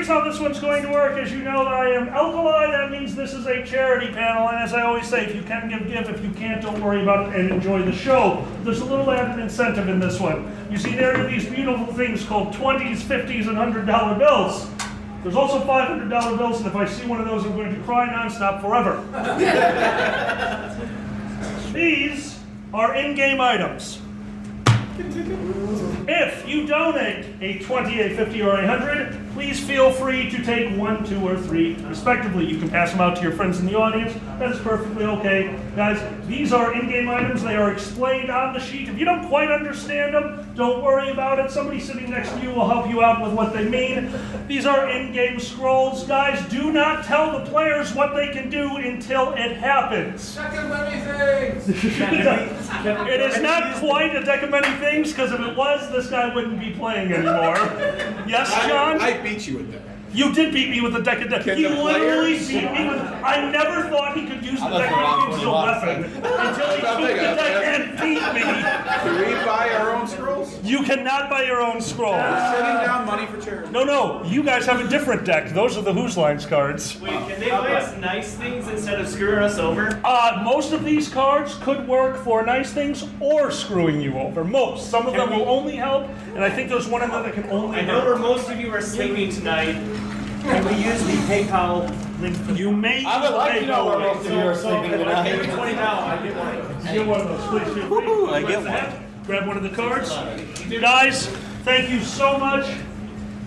here's how this one's going to work. As you know, I am alkali. That means this is a charity panel. And as I always say, if you can give. If you can't, don't worry about it and enjoy the show. There's a little added incentive in this one. You see, there are these beautiful things called 20s, 50s, and $100 bills. There's also $500 bills, and if I see one of those, I'm going to cry nonstop forever. These are in-game items. If you donate a 20, a 50, or a 100, please feel free to take 1, 2, or 3, respectively. You can pass them out to your friends in the audience. That is perfectly okay. Guys, these are in-game items. They are explained on the sheet. If you don't quite understand them, don't worry about it. Somebody sitting next to you will help you out with what they mean. These are in-game scrolls. Guys, do not tell the players what they can do until it happens. Deck of many things! It is not quite a deck of many things, because if it was, this guy wouldn't be playing anymore. Yes, John? I beat you with that. You did beat me with the deck of deck. He literally beat me with. I never thought he could use the deck of deck as a weapon until he took the deck and beat me. Can we buy our own scrolls? You cannot buy your own scrolls. Sending down money for charity. No. You guys have a different deck. Those are the Whose Lines cards. Wait, can they buy us nice things instead of screwing us over? Most of these cards could work for nice things or screwing you over. Most. Some of them will only help, and I think there's one of them that can only I know hurt. where most of you are sleeping tonight. Can we use the PayPal link for You may. I would like to know where most of you are sleeping tonight. Give me 20 now, I get one. Get one of those, please. Feel free. I get one. Grab one of the cards. Guys, thank you so much.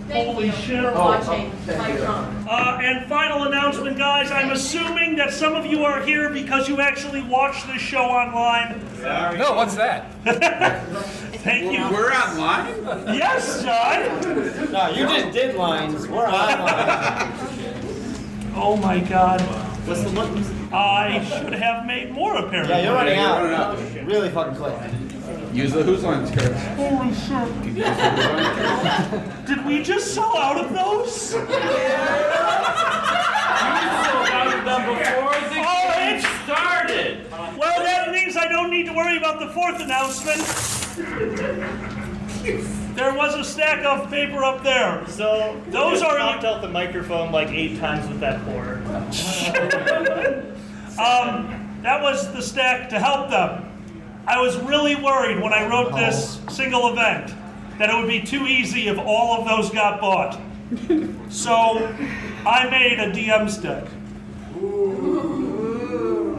Holy shit. for watching. Bye, John. And final announcement, guys. I'm assuming that some of you are here because you actually watch this show online. No, what's that? Thank you. We're online? Yes, John. No, you just did lines. We're online. Oh my God. What's the one? I should have made more apparently. Yeah, you're running Running out. out. Really fucking quick. Use the Whose Lines cards. Holy shit. Did we just sell out of those? Oh, it Started! Well, that means I don't need to worry about the fourth announcement. There was a stack of paper up there. So, Those you are- knocked out the microphone like 8 times with that pour. That was the stack to help them. I was really worried when I wrote this single event that it would be too easy if all of those got bought. So I made a DM's deck.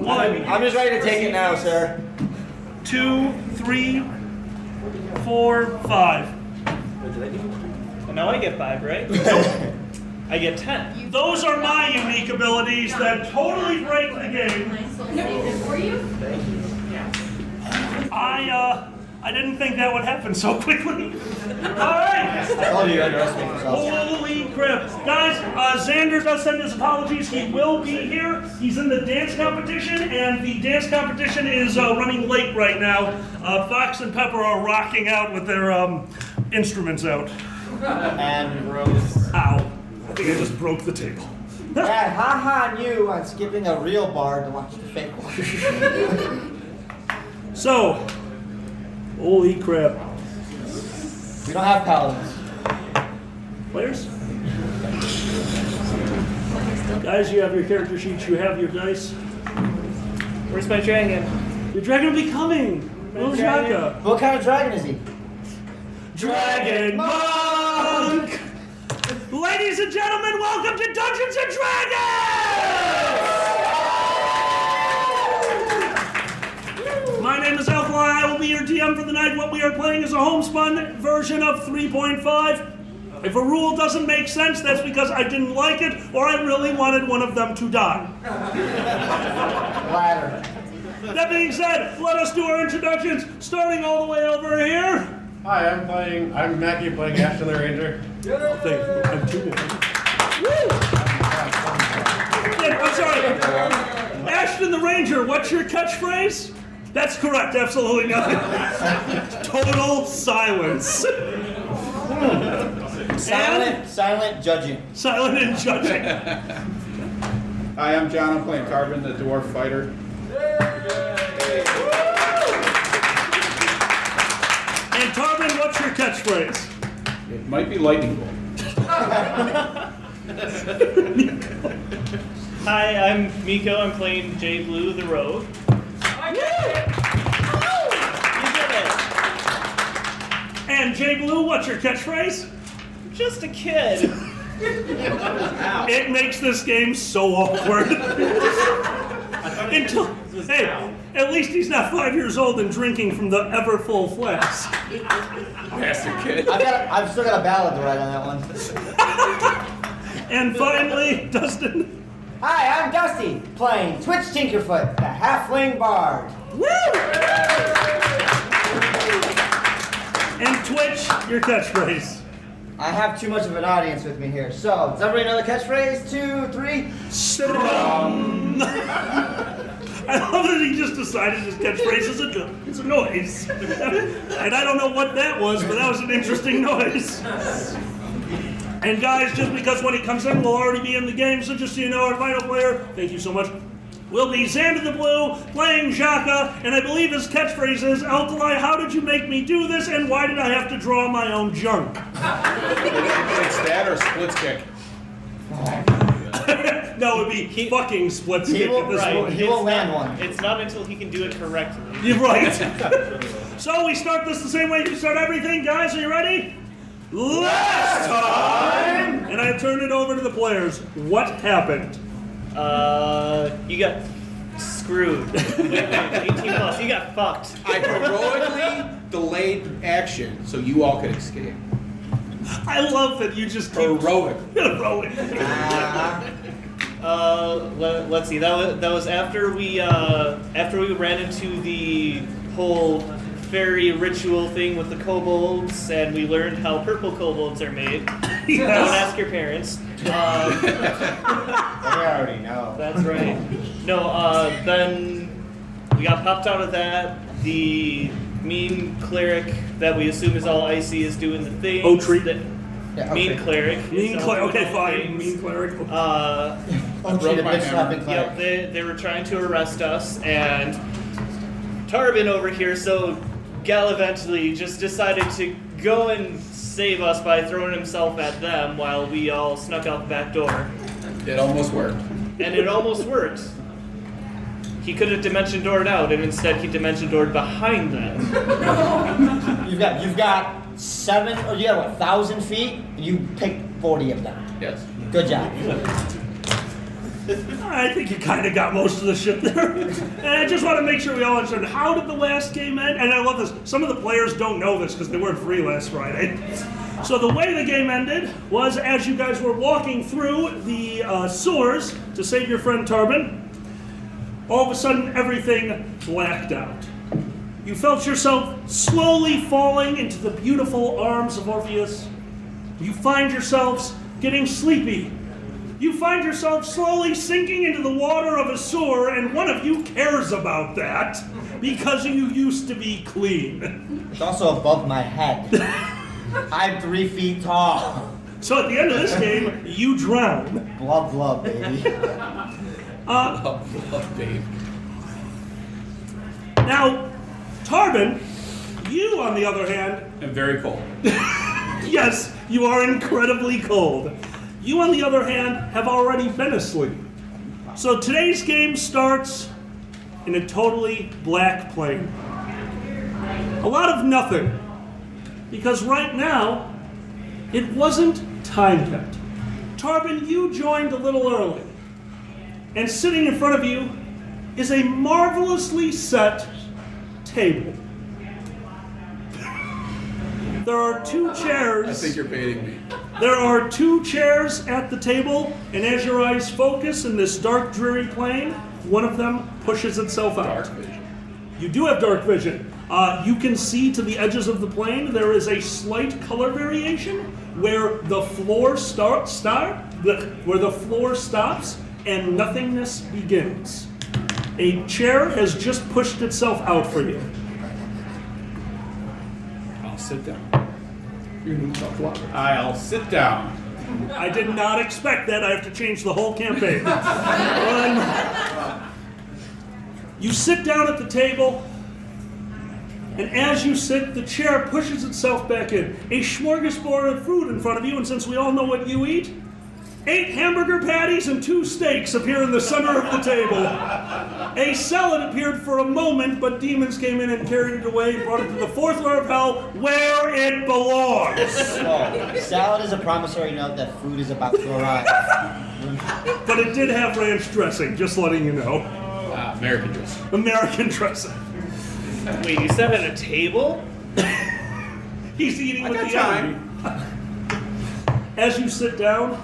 I'm just ready to take it now, sir. 2, 3, 4, 5. And now I get 5, right? I get 10. Those are my unique abilities that totally break the game. Nice little statement for you. I didn't think that would happen so quickly. All right. I told you underestimate yourself. Holy crap. Guys, Xander does send his apologies. He will be here. He's in the dance competition, and the dance competition is running late right now. Fox and Pepper are rocking out with their instruments out. And Rose. Ow. I think I just broke the table. Dad, haha on you on skipping a real bar to watch the fake one. So, holy crap. We don't have paladins. Players? Guys, you have your character sheets, you have your dice. Where's my dragon? Your dragon will be coming. Where's Yaka? What kind of dragon is he? Dragon Monk! Ladies and gentlemen, welcome to Dungeons and Dragons! My name is Alkali. I will be your DM for the night. What we are playing is a homespun version of 3.5. If a rule doesn't make sense, that's because I didn't like it or I really wanted one of them to die. Ladder. That being said, let us do our introductions, starting all the way over here. Hi, I'm Mackie playing Ashton the Ranger. Thank you. I'm too I'm sorry. Ashton the Ranger, what's your catchphrase? That's correct, absolutely nothing. Total silence. Silent judging. Silent and judging. Hi, I'm John. I'm playing Carbon, the dwarf fighter. And Tarbin, what's your catchphrase? It might be lightning bolt. Hi, I'm Miko. I'm playing J Blue, the Rogue. You did it. And J Blue, what's your catchphrase? Just a kid. It makes this game so awkward. Until, hey, at least he's not 5 years old and drinking from the ever full flask. Bastard kid. I've still got a ballad to write on that one. And finally, Dustin. Hi, I'm Dusty, playing Twitch Tinkerfoot, the halfling bard. Woo! And Twitch, your catchphrase. I have too much of an audience with me here, so does everybody know the catchphrase? 2, 3. Sit-a-dum. I love that he just decided his catchphrase is it's a noise. And I don't know what that was, but that was an interesting noise. And guys, just because when he comes in, we'll already be in the game, so just so you know, our final player, thank you so much, will be Xander the Blue, playing Xhaka, and I believe his catchphrase is, Alkali, how did you make me do this, and why did I have to draw my own junk? It's that or splits kick. No, it would be fucking split stick at this point. He will land one. It's not until he can do it correctly. You're right. So we start this the same way you start everything. Guys, are you ready? Last time! And I turn it over to the players. What happened? You got screwed. 18 plus, you got fucked. I heroically delayed action so you all could escape. I love that you just keep... Heroic. Heroic. Let's see. That was after we ran into the whole fairy ritual thing with the kobolds, and we learned how purple kobolds are made. Yes. Don't ask your parents. They already know. That's right. No, then we got popped out of that. The mean cleric that we assume is all icy is doing the thing. Oh, tree. Yeah, Mean okay. cleric. Mean is cleric. all doing Okay, all fine. things. Mean cleric. Untreated my bitch slapping Yep, cleric. they were trying to arrest us, and Tarbin over here so gallivantly just decided to go and save us by throwing himself at them while we all snuck out the back door. It almost worked. And it almost worked. He could have dimension doored out, and instead he dimension doored behind them. You've got 1,000 feet, and you picked 40 of them. Yes. Good job. I think you kind of got most of the shit there. And I just want to make sure we all understand, how did the last game end? And I love this. Some of the players don't know this because they weren't free last Friday. So the way the game ended was as you guys were walking through the sewers to save your friend Tarbin, all of a sudden everything blacked out. You felt yourself slowly falling into the beautiful arms of Orpheus. You find yourselves getting sleepy. You find yourself slowly sinking into the water of a sewer, and one of you cares about that because you used to be clean. It's also above my head. I'm 3 feet tall. So at the end of this game, you drown. Blub, blub, baby. Love, babe. Now, Tarbin, you on the other hand, And very cold. yes, you are incredibly cold. You, on the other hand, have already been asleep. So today's game starts in a totally black plane. A lot of nothing. Because right now, it wasn't time yet. Tarbin, you joined a little early. And sitting in front of you is a marvelously set table. There are 2 chairs. I think you're baiting me. There are 2 chairs at the table, and as your eyes focus in this dark, dreary plane, one of them pushes itself out. Dark vision. You do have dark vision. You can see to the edges of the plane. There is a slight color variation where the floor stops and nothingness begins. A chair has just pushed itself out for you. I'll sit down. You're gonna talk louder. I'll sit down. I did not expect that. I have to change the whole campaign. You sit down at the table, and as you sit, the chair pushes itself back in. A smorgasbord of food in front of you, and since we all know what you eat, 8 hamburger patties and 2 steaks appear in the center of the table. A salad appeared for a moment, but demons came in and carried it away and brought it to the 4th floor of hell, where it belongs. So, salad is a promissory note that food is about to arrive. But it did have ranch dressing, just letting you know. American dress. American dressing. Wait, you sat at a table? He's eating I with got the enemy. As you sit down,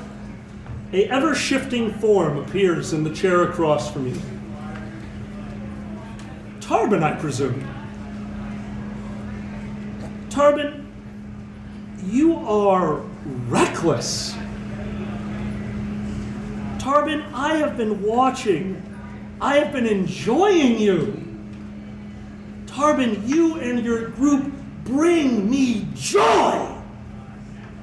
a ever-shifting form appears in the chair across from you. Tarbin, I presume. Tarbin, you are reckless. Tarbin, I have been watching. I have been enjoying you. Tarbin, you and your group bring me joy.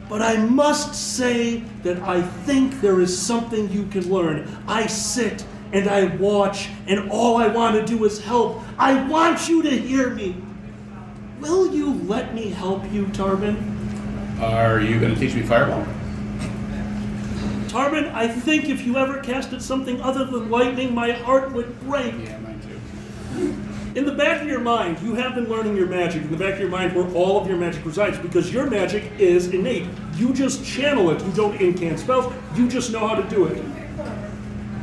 But I must say that I think there is something you can learn. I sit and I watch, and all I want to do is help. I want you to hear me. Will you let me help you, Tarbin? Are you going to teach me fireball? Tarbin, I think if you ever casted something other than lightning, my heart would break. Yeah, mine too. In the back of your mind, you have been learning your magic. In the back of your mind, where all of your magic resides, because your magic is innate. You just channel it. You don't incant spells. You just know how to do it.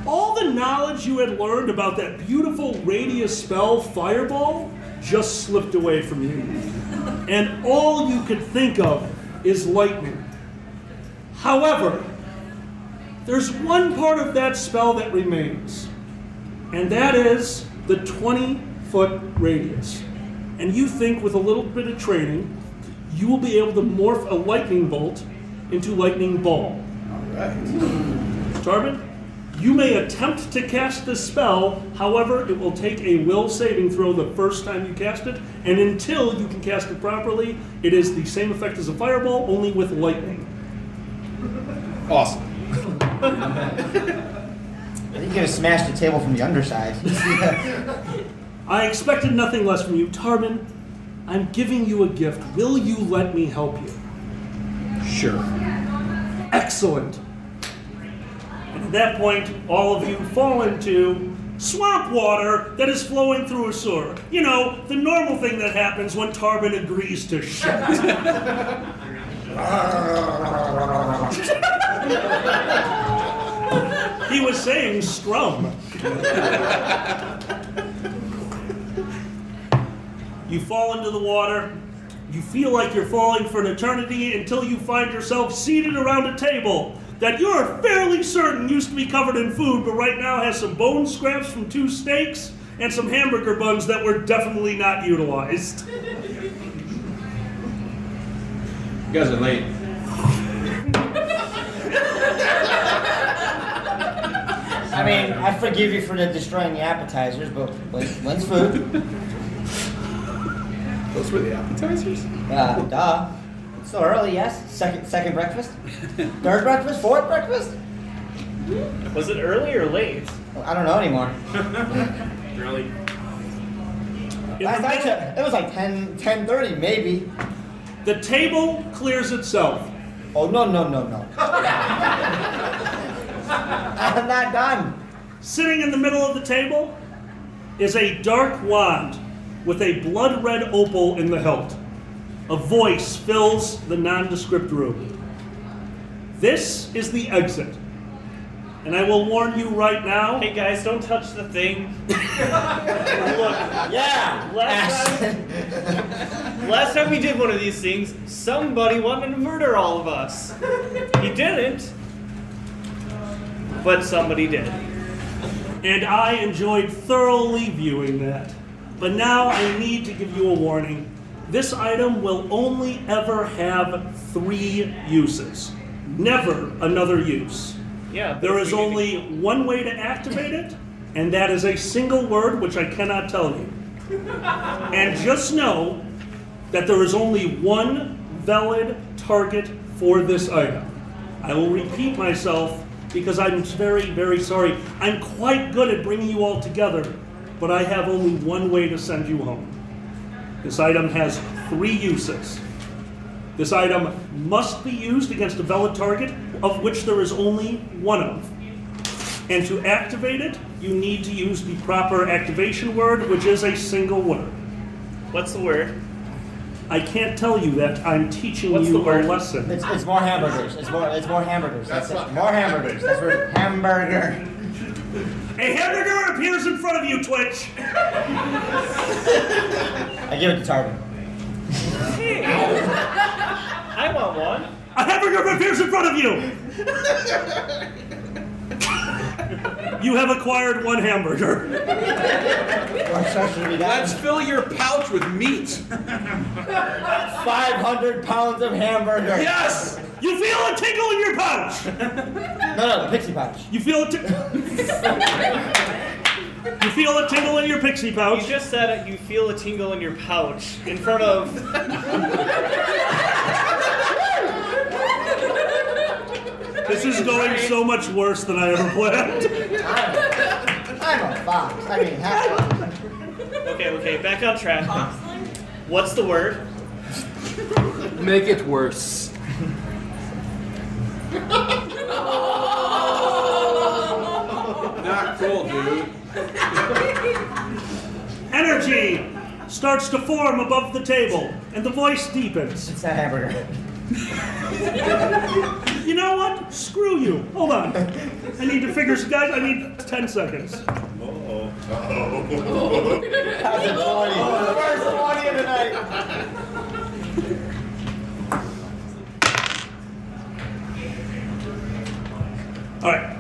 All the knowledge you had learned about that beautiful radius spell, Fireball, just slipped away from you. And all you could think of is lightning. However, there's one part of that spell that remains, and that is the 20-foot radius. And you think with a little bit of training, you will be able to morph a lightning bolt into lightning ball. All right. Tarbin, you may attempt to cast this spell, however, it will take a will saving throw the first time you cast it, and until you can cast it properly, it is the same effect as a fireball, only with lightning. Awesome. I think you're gonna smash the table from the underside. I expected nothing less from you. Tarbin, I'm giving you a gift. Will you let me help you? Sure. Excellent. And at that point, all of you fall into swamp water that is flowing through a sewer. You know, the normal thing that happens when Tarbin agrees to shit. He was saying strum. You fall into the water. You feel like you're falling for an eternity until you find yourself seated around a table that you're fairly certain used to be covered in food, but right now has some bone scraps from 2 steaks and some hamburger buns that were definitely not utilized. You guys are late. I mean, I forgive you for the destroying the appetizers, but when's food? Those were the appetizers? Duh. It's so early, yes? Second breakfast? 3rd breakfast? 4th breakfast? Was it early or late? I don't know anymore. Really? Last I checked, it was like 10:30 maybe. The table clears itself. Oh, no. I'm not done. Sitting in the middle of the table is a dark wand with a blood red opal in the hilt. A voice fills the nondescript room. This is the exit. And I will warn you right now. Hey guys, don't touch the thing. Look, Yeah. last time we did one of these things, somebody wanted to murder all of us. He didn't, but somebody did. And I enjoyed thoroughly viewing that. But now I need to give you a warning. This item will only ever have 3 uses. Never another use. Yeah. but There if is we need only one way to activate it, and that is a single word which I cannot tell you. And just know that there is only one valid target for this item. I will repeat myself because I'm very, very sorry. I'm quite good at bringing you all together, but I have only one way to send you home. This item has 3 uses. This item must be used against a valid target of which there is only one of. And to activate it, you need to use the proper activation word, which is a single word. What's the word? I can't tell you that. I'm teaching What's the you a word? lesson. It's more hamburgers. It's more hamburgers. That's That's it. More hamburgers. That's where hamburger. A hamburger appears in front of you, Twitch. I give it to Tarvin. I want one. A hamburger appears in front of you. You have acquired one hamburger. What should we got? Let's fill your pouch with meat. 500 pounds of hamburger. Yes! You feel a tingle in your pouch. No, the pixie pouch. You feel a You feel a tingle in your pixie You pouch. just said it, you feel a tingle in your pouch in front of. This is going so much worse than I ever planned. I'm a fox. I mean, Okay, back on track. What's the word? Make it worse. Not cool, dude. Energy starts to form above the table, and the voice deepens. it's a hamburger. You know what? Screw you. Hold on. I need to figure, guys, I need 10 seconds. That's a 20. First 20 of the night. All right.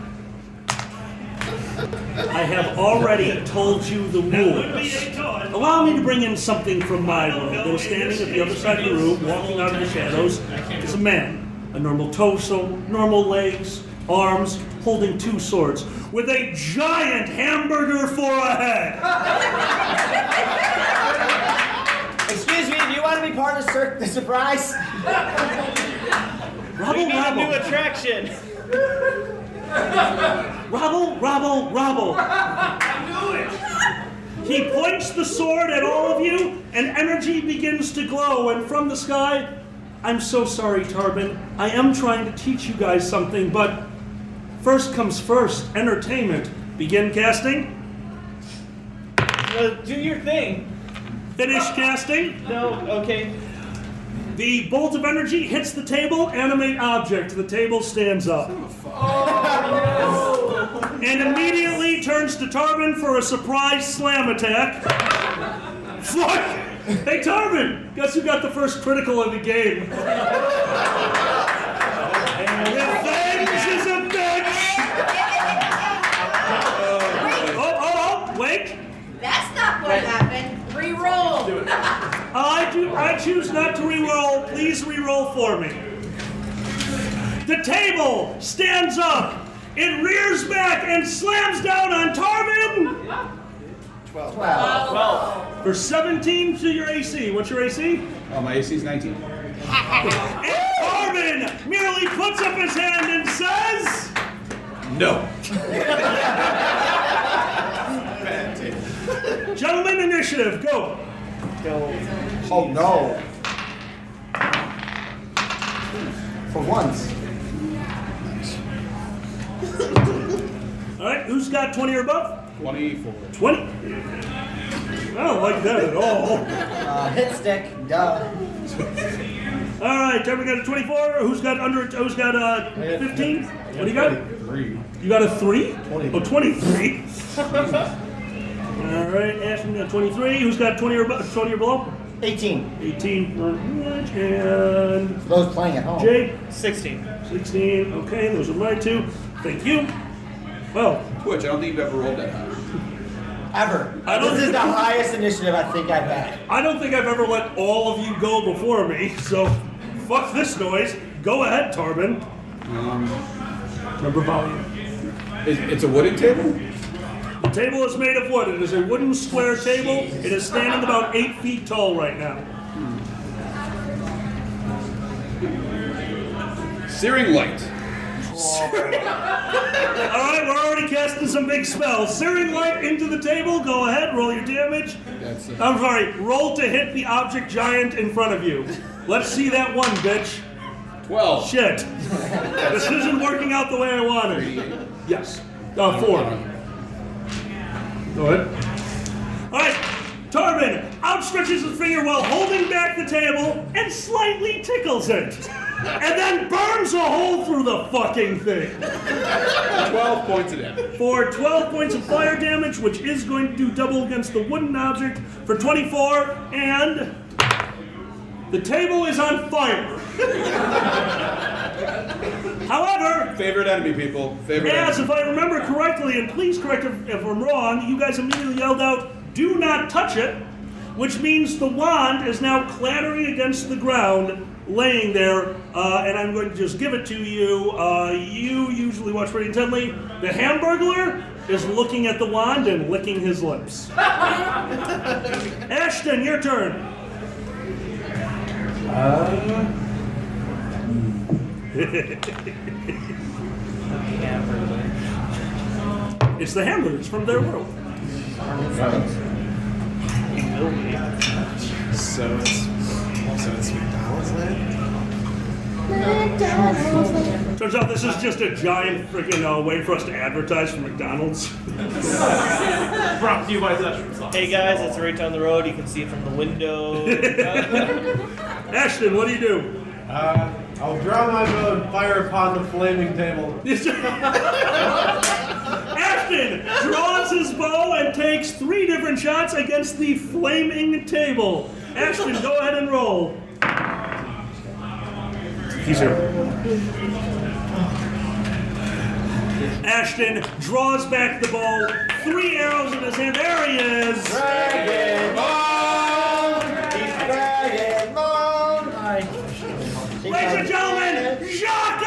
I have already told you the rules. Allow me to bring in something from my world. Then standing at the other side of the room, walking out of the shadows, is a man. A normal torso, normal legs, arms, holding two swords, with a giant hamburger for a head. Excuse me, do you want to be part of the surprise? Robble, We need a new robble. attraction. Robble, robble, robble. He points the sword at all of you, and energy begins to glow, and from the sky, I'm so sorry, Tarbin. I am trying to teach you guys something, but first comes first, entertainment. Begin casting. Do your thing. Finish casting. No, okay. The bolt of energy hits the table, animate object. The table stands up. And immediately turns to Tarbin for a surprise slam attack. Fuck! Hey, Tarbin! Guess who got the first critical of the game? Revenge is a bitch! Oh, wait. That's not what happened. Reroll. I choose not to re-roll. Please re-roll for me. The table stands up. It rears back and slams down on Tarbin 12. for 17 to your AC. What's your AC? Oh, my AC's 19. And Tarbin merely puts up his hand and says, No. "Gentlemen, initiative, go." Oh no. For once. All right, who's got 20 or above? 24. 20. I don't like that at all. Hit stick. Duh. All right, Tarbin got a 24. Who's got 15? What do you got? 3. You got a 3? 20. Oh, 23. All right, Ashton got 23. Who's got 20 or below? 18. 18 for Rich, and For those playing at home. Jay, 16. 16. Okay, those are my two. Thank you. Well, Twitch, I don't think you've ever rolled that high. Ever. I don't This is think- the highest initiative I think I've had. I don't think I've ever let all of you go before me, so fuck this noise. Go ahead, Tarbin. Remember volume. It's a wooden table? The table is made of wood. It is a wooden square table. It is standing about 8 feet tall right now. Searing light. All right, we're already casting some big spells. Searing light into the table. Go ahead, roll your damage. That's I'm sorry, roll to hit the object giant in front of you. Let's see that one, bitch. 12. Shit. This isn't working out the way I wanted. Yes. 4. Go ahead. All right. Tarbin outstretches his finger while holding back the table and slightly tickles it. And then burns a hole through the fucking thing. 12 points of damage. For 12 points of fire damage, which is going to do double against the wooden object for 24, and the table is on fire. However, Favorite enemy, people. Favorite as enemy. if I remember correctly, and please correct if I'm wrong, you guys immediately yelled out, "Do not touch it," which means the wand is now clattering against the ground, laying there, and I'm going to just give it to you. You usually watch pretty intently. The Hamburglar is looking at the wand and licking his lips. Ashton, your turn. It's the hamburgers from their world. So it's McDonald's land? Turns out this is just a giant freaking way for us to advertise for McDonald's. Brought to you by Zeshram. Hey guys, it's right down the road. You can see it from the window. Ashton, what do you do? I'll draw my bow and fire upon the flaming table. Ashton draws his bow and takes 3 different shots against the flaming table. Ashton, go ahead and roll. He's here. Ashton draws back the bow, 3 arrows in his hand. There he is. Dragon Ball! Dragon Ball! Ladies and gentlemen, shotgun!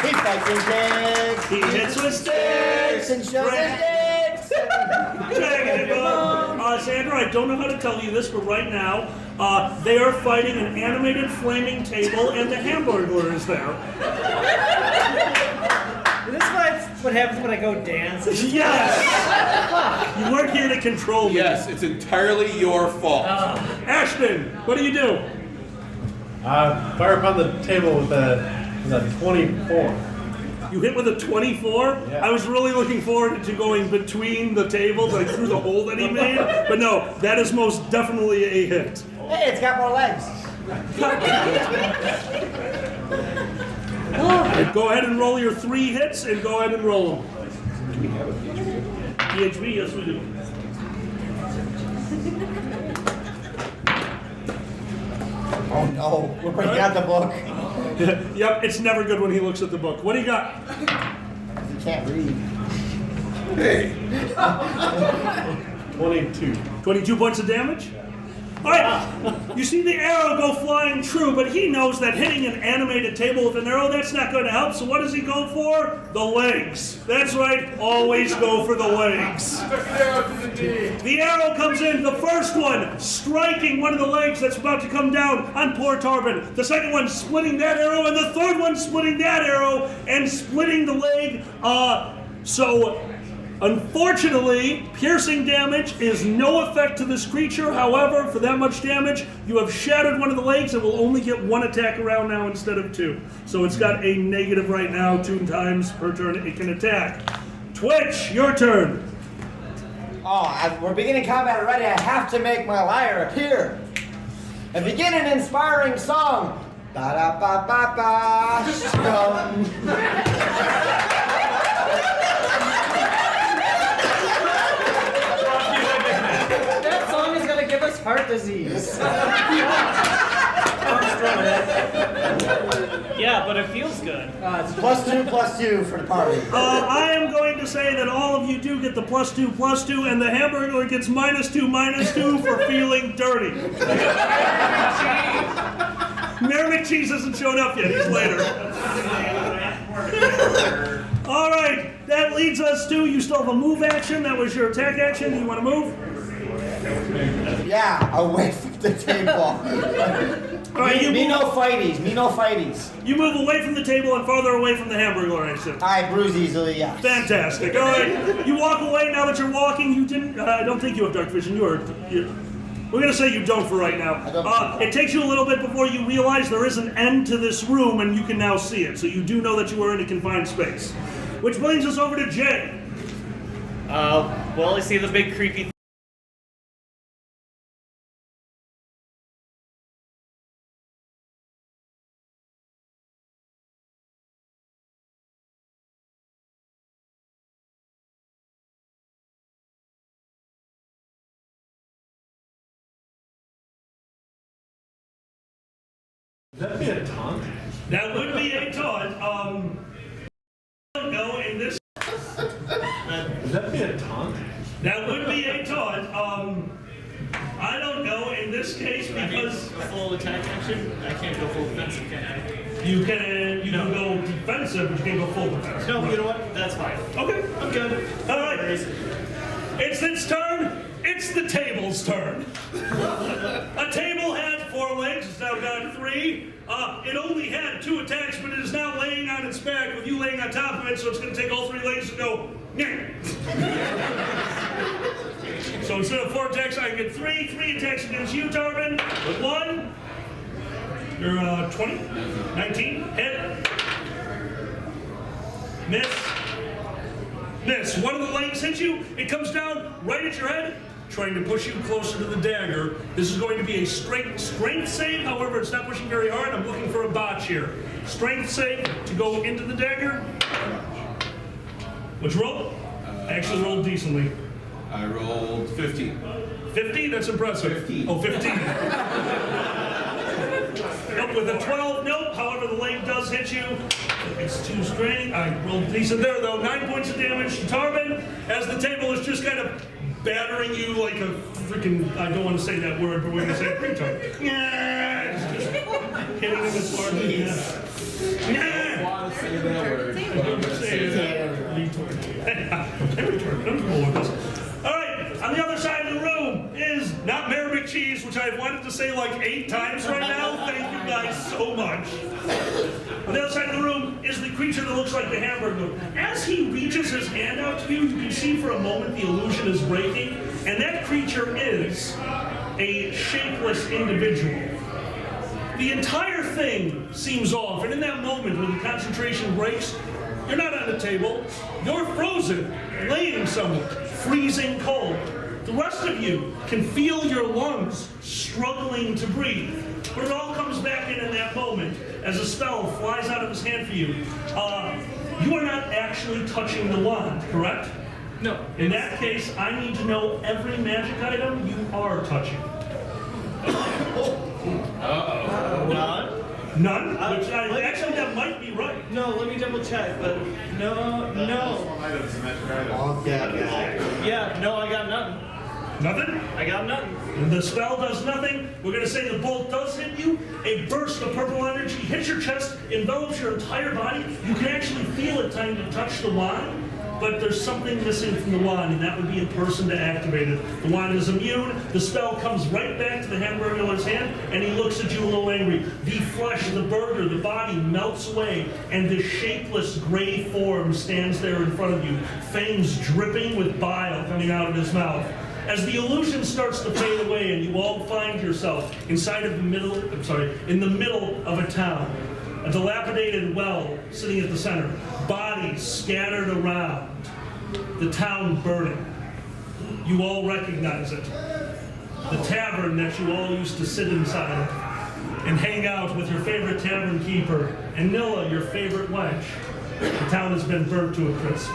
He fights his dicks. He hits with sticks And shows his dicks. Dragon Ball. Sandra, I don't know how to tell you this, but right now, they are fighting an animated flaming table, and the Hamburglar is there. This is what happens when I go dance. Yes! You weren't here to control me. Yes, it's entirely your fault. Ashton, what do you do? Fire upon the table with a 24. You hit with a 24? Yeah. I was really looking forward to going between the tables, like through the hole that he made. But no, that is most definitely a hit. Hey, it's got more legs. Go ahead and roll your 3 hits, and go ahead and roll them. Do we have a PHP? PHP, yes we do. Oh no, we're breaking out the book. Yep, it's never good when he looks at the book. What do you got? You can't read. Hey. 22. 22 points of damage? Alright, you see the arrow go flying true, but he knows that hitting an animated table with an arrow, that's not going to help, so what does he go for? The legs. That's right, always go for the legs. The arrow comes in, the first one striking one of the legs that's about to come down on poor Tarbin. The second one splitting that arrow, and the third one splitting that arrow and splitting the leg. So unfortunately, piercing damage is no effect to this creature. However, for that much damage, you have shattered one of the legs and will only get 1 attack around now instead of 2. So it's got a negative right now, 2 times per turn it can attack. Twitch, your turn. We're beginning combat already. I have to make my lyre appear. And begin an inspiring song. Ba da ba ba ba. That song is gonna give us heart disease. Yeah, but it feels good. It's +2/+2 for the party. I am going to say that all of you do get the +2/+2, and the Hamburglar gets -2/-2 for feeling dirty. Mayor McCheese hasn't shown up yet. He's later. All right, that leads us to, you still have a move action. That was your attack action. Do you want to move? Yeah, away from the table. All right, you Me move, no fighties. Me no fighties. you move away from the table and farther away from the Hamburglar, I assume. I bruise easily, yeah. Fantastic. All right, you walk away. Now that you're walking, you didn't. I don't think you have dark vision. We're gonna say you don't for right now. It takes you a little bit before you realize there is an end to this room and you can now see it. So you do know that you are in a confined space. Which brings us over to Jay. Well, I see the big creepy. Would that be a taunt? That would be a taunt. I don't know in this. Would that be a taunt? That would be a taunt. I don't know in this case because Full attack action? I can't go full defensive, can I? you can go defensive, but you can't go full defensive. No, you know what? That's fine. Okay. I'm good. All right. It's its turn. It's the table's turn. A table had 4 legs. It's now got 3. It only had 2 attacks, but it is now laying on its back with you laying on top of it, so it's going to take all 3 legs to go. So instead of 4 attacks, I can get 3. 3 attacks against you, Tarvin. With 1. You're 20. 19. Hit. Miss. Miss. One of the legs hits you. It comes down right at your head, trying to push you closer to the dagger. This is going to be a strength save. However, it's not pushing very hard. I'm looking for a botch here. Strength save to go into the dagger. What'd you roll? I actually rolled decently. I rolled 15. 50? That's impressive. 15. Oh, 15. Nope, with a 12, nope. However, the leg does hit you. It's 2 strain. I rolled decent there, though. 9 points of damage to Tarvin, as the table is just kind of battering you like a freaking, I don't want to say that word, but we're going to say it retard. Yeah, it's just hitting him as hard as you can. Yeah. I want to say that word, but I'm going to say that. Retard. I'm cool with this. All right, on the other side of the room is not Mayor McCheese, which I've wanted to say like 8 times right now. Thank you guys so much. On the other side of the room is the creature that looks like the hamburger. As he reaches his hand out to you, you can see for a moment the illusion is breaking, and that creature is a shapeless individual. The entire thing seems off, and in that moment when the concentration breaks, you're not on the table, you're frozen, laying somewhere, freezing cold. The rest of you can feel your lungs struggling to breathe, but it all comes back in that moment as a spell flies out of his hand for you. You are not actually touching the wand, correct? No. In that case, I need to know every magic item you are touching. None? None? Which actually, that might be right. No, let me double check, but no. Yeah, no, I got nothing. Nothing? I got nothing. And the spell does nothing. We're going to say the bolt does hit you. A burst of purple energy hits your chest, envelops your entire body. You can actually feel it time to touch the wand, but there's something missing from the wand, and that would be a person to activate it. The wand is immune. The spell comes right back to the hamburger's hand, and he looks at you a little angry. The flesh, the burger, the body melts away, and the shapeless gray form stands there in front of you, fangs dripping with bile coming out of his mouth. As the illusion starts to fade away and you all find yourself inside of in the middle of a town, a dilapidated well sitting at the center, bodies scattered around, the town burning. You all recognize it. The tavern that you all used to sit inside of and hang out with your favorite tavern keeper and Nilla, your favorite wench. The town has been burnt to a crisp.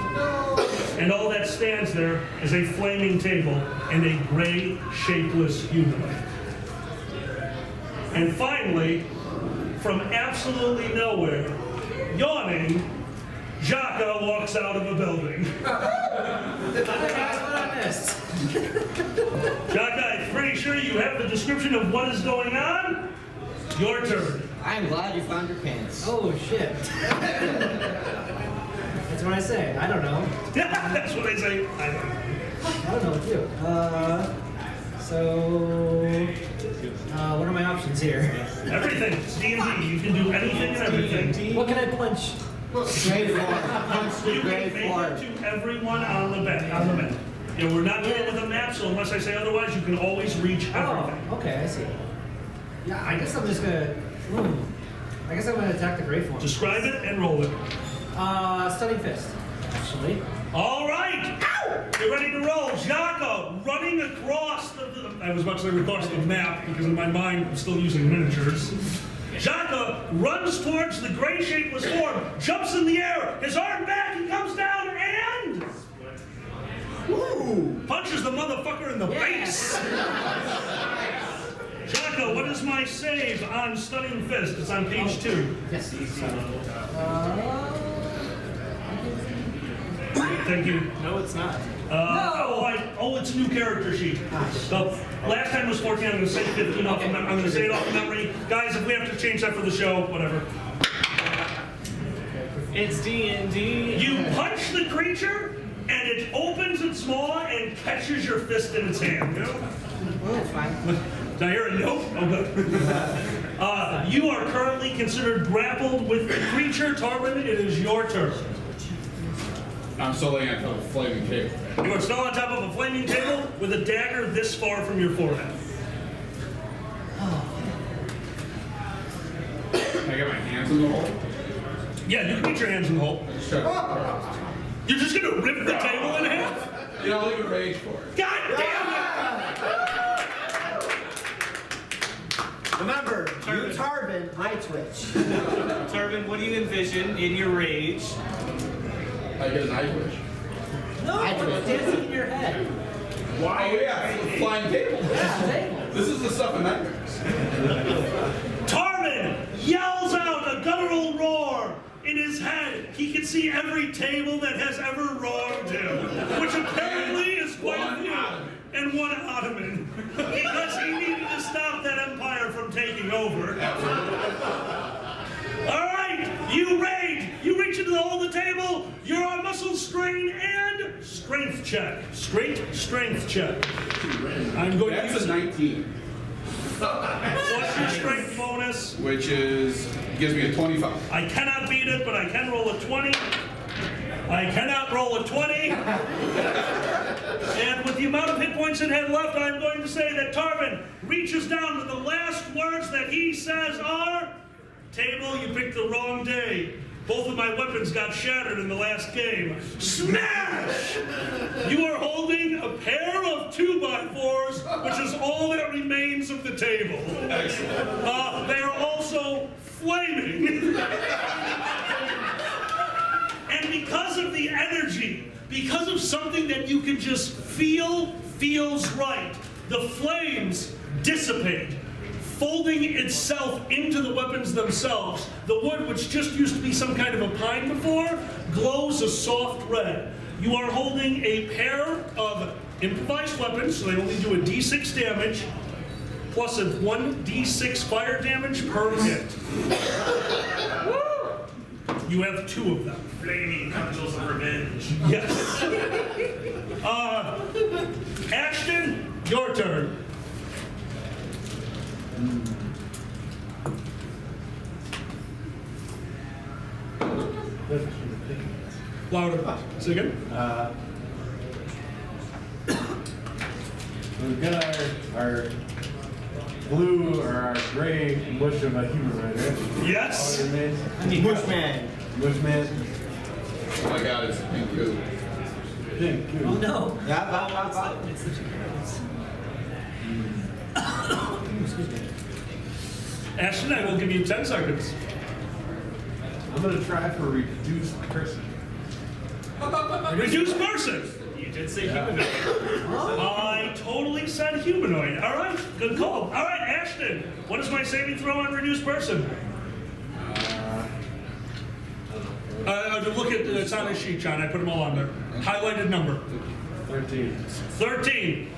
And all that stands there is a flaming table and a gray, shapeless humanoid. And finally, from absolutely nowhere, yawning, Jaka walks out of a building. That's what I missed. Jaka, I'm pretty sure you have the description of what is going on. Your turn. I'm glad you found your pants. Oh shit. That's what I say. I don't know. That's what I say. I don't know. I don't know what to do. What are my options here? Everything. It's D&D. You can do anything and everything. What can I punch? Grade 4. Punch the You can grade make 4. it to everyone on the bed. And we're not dealing with a map, so unless I say otherwise, you can always reach everything. Oh, okay, I see. Yeah, I guess I'm just gonna. I guess I'm gonna attack the Grey Form. Describe it and roll it. Stunning Fist, actually. All right! Get ready to roll. Jocko running across I was about to say across the map because in my mind I'm still using miniatures. Jocko runs towards the gray shapeless form, jumps in the air, his arm back, he comes down and punches the motherfucker in the face. Jocko, what is my save on Stunning Fist? It's on page 2. Yes. Thank you. No, it's not. Oh, it's a new character sheet. So, last time was 14, I'm going to say 15 off of memory. I'm going to say it off of memory. Guys, if we have to change that for the show, whatever. It's D&D. You punch the creature, and it opens its maw and catches your fist in its hand. Oh, it's fine. Did I hear a nope? Oh, good. You are currently considered grappled with the creature. Tarwin, it is your turn. I'm still laying on top of a flaming table. You are still on top of a flaming table with a dagger this far from your forehead. Can I get my hands in the hole? Yeah, you can get your hands in the hole. You're just gonna rip the table in half? You know, leave a rage for it. God damn Remember, you Tarvin, I Twitch. Tarvin, what do you envision in your rage? I get an eye twitch. No, it's dancing in your head. Why? Oh, yeah, it's a flying table. Yeah, table. This is the stuff of nightmares. Tarvin yells out a guttural roar. In his head, he can see every table that has ever wronged him, which apparently is quite a few. And one ottoman, because he needed to stop that empire from taking over. All right, you rage. You reach into the hole of the table. You're on muscle strain and strength check. Straight strength check. I'm going to That's use a 19. What's your strength bonus? Which gives me a 25. I cannot beat it, but I can roll a 20. I cannot roll a 20. And with the amount of hit points it had left, I'm going to say that Tarvin reaches down to the last words that he says are, "Table, you picked the wrong day. Both of my weapons got shattered in the last game. Smash! You are holding a pair of 2x4s, which is all that remains of the table. Excellent. They are also flaming. And because of the energy, because of something that you can just feels right, the flames dissipate, folding itself into the weapons themselves. The wood, which just used to be some kind of a pine before, glows a soft red. You are holding a pair of improvised weapons, so they only do a d6 damage, plus a 1d6 fire damage per hit. You have 2 of them. Flaming cudgels of revenge. Yes. Ashton, your turn. Louder. Say again. We've got our blue or our gray mush of a humanoid, right? Yes. Bushman. Bushman. Oh my god, it's pink goo. Pink, too. Oh no. Yeah, It's the 2 Ashton, I will give you 10 seconds. I'm going to try for reduced person. Reduced person. You did say humanoid. I totally said humanoid. All right, good call. All right, Ashton, what is my saving throw on reduced person? Look at it's on his sheet, John. I put them all on there. Highlighted number. 13. 13.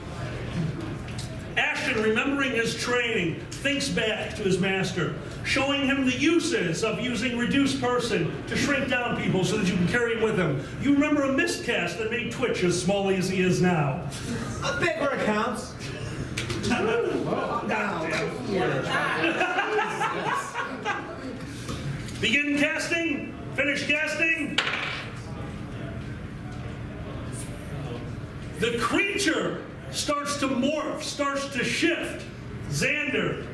Ashton, remembering his training, thinks back to his master, showing him the uses of using reduced person to shrink down people so that you can carry him with him. You remember a miscast that made Twitch as small as he is now. A bit where it counts. Begin casting. Finish casting. The creature starts to morph, starts to shift. Xander,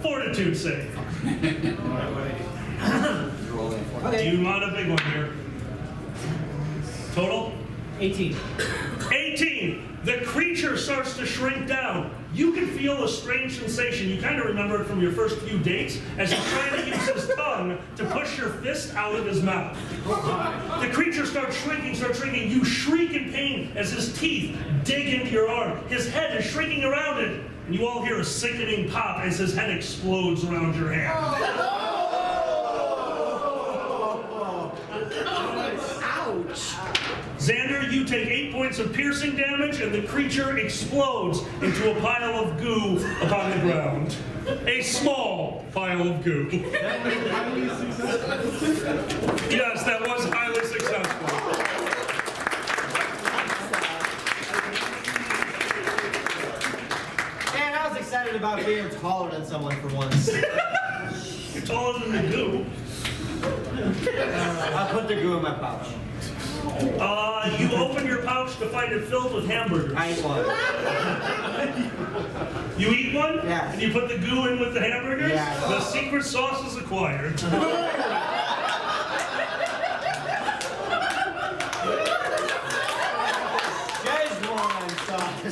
fortitude save. Do you want a big one here? Total? 18. 18. The creature starts to shrink down. You can feel a strange sensation. You kind of remember it from your first few dates as he's trying to use his tongue to push your fist out of his mouth. The creature starts shrinking. You shriek in pain as his teeth dig into your arm. His head is shrinking around it. And you all hear a sickening pop as his head explodes around your hand. Ouch. Xander, you take 8 points of piercing damage, and the creature explodes into a pile of goo upon the ground. A small pile of goo. Yes, that was highly successful. Man, I was excited about being taller than someone for once. You're taller than the goo. I'll put the goo in my pouch. You open your pouch to find it filled with hamburgers. I ate one. You eat one? Yeah. And you put the goo in with the hamburgers? Yeah. The secret sauce is acquired. Szechuan sauce.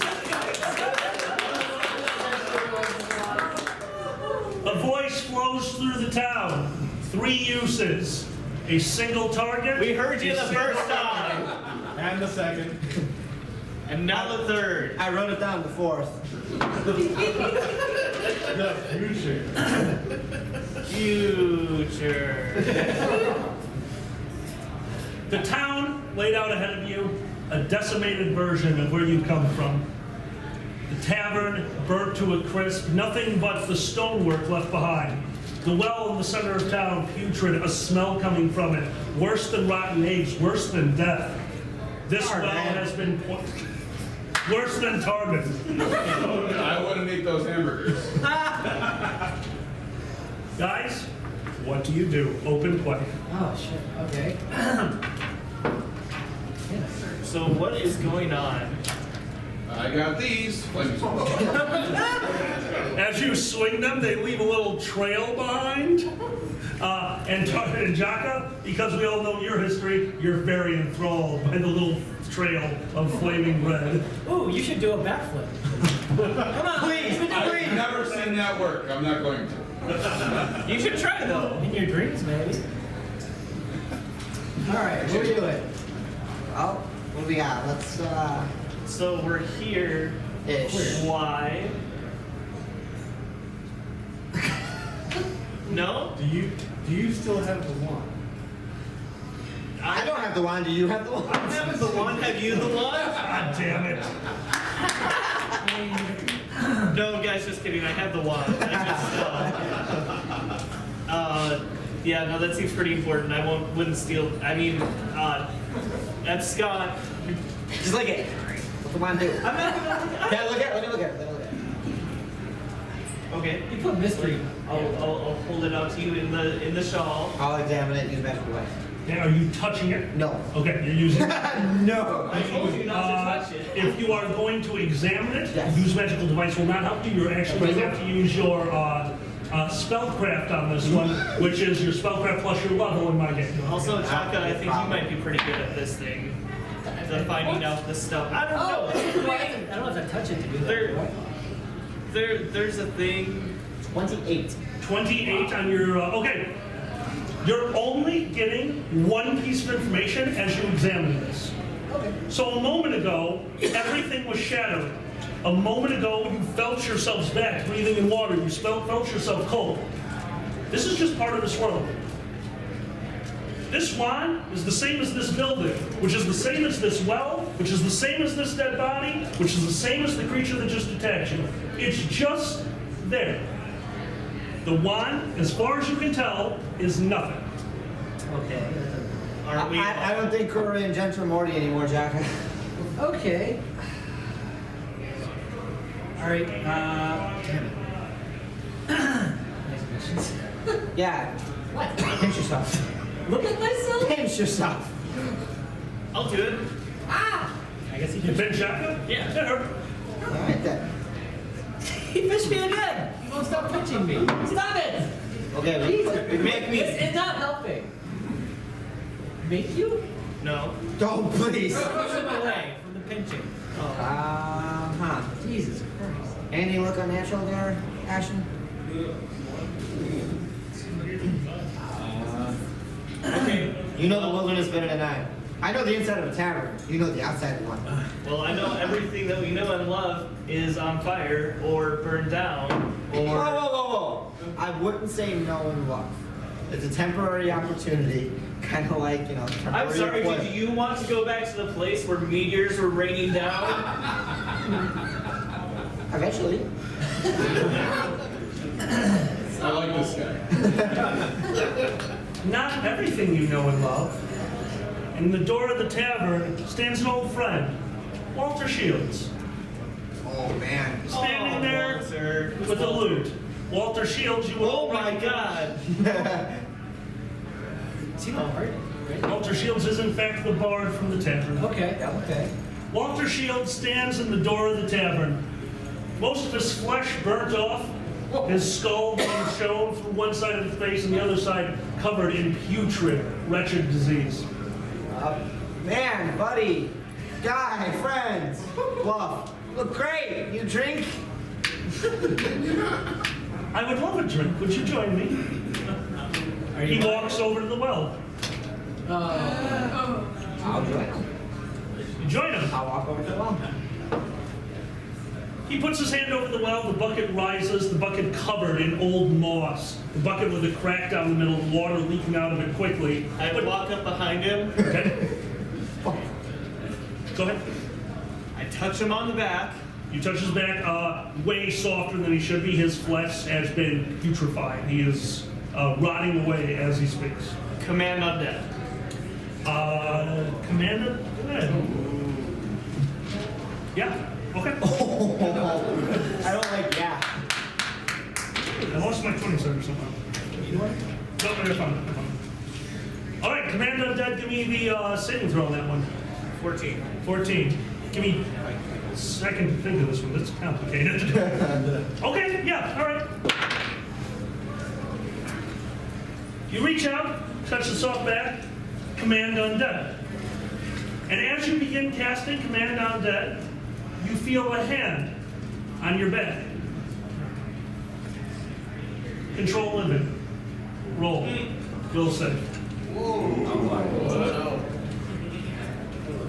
A voice flows through the town. 3 uses. A single target. We heard you the first time, And the second. and now the third. I wrote it down, the fourth. The future. Future. The town laid out ahead of you, a decimated version of where you come from. The tavern burnt to a crisp, nothing but the stonework left behind. The well in the center of town, putrid, a smell coming from it, worse than rotten eggs, worse than death. This well has been worse than Tarvin. I wouldn't eat those hamburgers. Guys, what do you do? Open play. Oh, shit. Okay. So what is going on? I got these. As you swing them, they leave a little trail behind. And Jaka, because we all know your history, you're very enthralled by the little trail of flaming red. Ooh, you should do a backflip. Come on, please. I've never seen that work. I'm not going to. You should try though. In your dreams, maybe. All right, what are we doing? Oh, what do we got? Let's, So we're here. ish. Why? No? Do you still have the wand? I don't have the wand. Do you have the wand? I'm having the one. Have you the one? God damn it. No, guys, just kidding. I have the one. Yeah, no, that seems pretty important. I wouldn't steal. I mean, that's Scott. Just lick it. What's the wand do? I'm not gonna. Yeah, look at it. Let me look at it. Okay. You put mystery. I'll hold it out to you in the shawl. I'll examine it. Use magical device. Now, are you touching it? No. Okay, you're using it. No. I told you not to touch it. If you are going to examine it, Yes. use magical device will not help you. You're actually going to have to use your spellcraft on this one, which is your spellcraft plus your level in my game. Also, Chaka, I think you might be pretty good at this thing. The finding out this stuff. I don't know. I don't have to touch it to do that. There's a thing. 28. 28 on your, okay. You're only getting one piece of information as you examine this. Okay. So a moment ago, everything was shadowed. A moment ago, you felt yourselves back, breathing in water. You felt yourself cold. This is just part of this world. This wand is the same as this building, which is the same as this well, which is the same as this dead body, which is the same as the creature that just attacked you. It's just there. The wand, as far as you can tell, is nothing. Okay. Aren't we? I don't think we're in Gentle Morty anymore, Jack. Okay. All right. Damn it. Nice questions. Yeah. What? Pinch yourself. Look at myself. Pinch yourself. I'll do it. Ah! I guess he You fished. been shotgun? Yeah. That hurt. All right then. He fished me again. He won't stop pitching me. Stop it. Okay, Make me. It's not helping. Make you? No. don't please. Push him away from the pinching. Jesus Christ. Anything look unnatural there, Ashton? Okay. You know the wilderness better than I. I know the inside of a tavern. You know the outside one. Well, I know everything that we know and love is on fire or burned down or. Whoa. I wouldn't say no in love. It's a temporary opportunity, kind of like, you know, temporary I'm sorry, pleasure. did you want to go back to the place where meteors were raining down? Eventually. I like this guy. Not everything you know and love. In the door of the tavern stands an old friend, Walter Shields. Oh, man. Standing there Walter. with a lute. Walter Shields, you will Oh my recognize. God! Is he not right? Walter Shields is in fact the bard from the tavern. Okay. Walter Shields stands in the door of the tavern. Most of his flesh burnt off, his skull being shown from one side of the face and the other side covered in putrid, wretched disease. Man, buddy, guy, friends, Bluff. Look great. You drink? I would love a drink. Would you join me? He walks over to the well. I'll join him. You join him. I'll walk over to the well. He puts his hand over the well, the bucket rises, the bucket covered in old moss. The bucket with a crack down the middle, the water leaking out of it quickly. I would walk up behind him. Okay. Go ahead. I touch him on the back. You touch his back, way softer than he should be. His flesh has been putrefied. He is rotting away as he speaks. Command undead. Commander? Go ahead. Yeah, okay. I don't like yeah. I lost my 20 cents somehow. No, they're fine. All right, Commander Undead, give me the saving throw on that one. 14. 14. Give me a second to think of this one. That's complicated. Okay, yeah, all right. You reach out, touch the soft back, Command Undead. And as you begin casting Command Undead, you feel a hand on your back. Control living. Roll. Will save.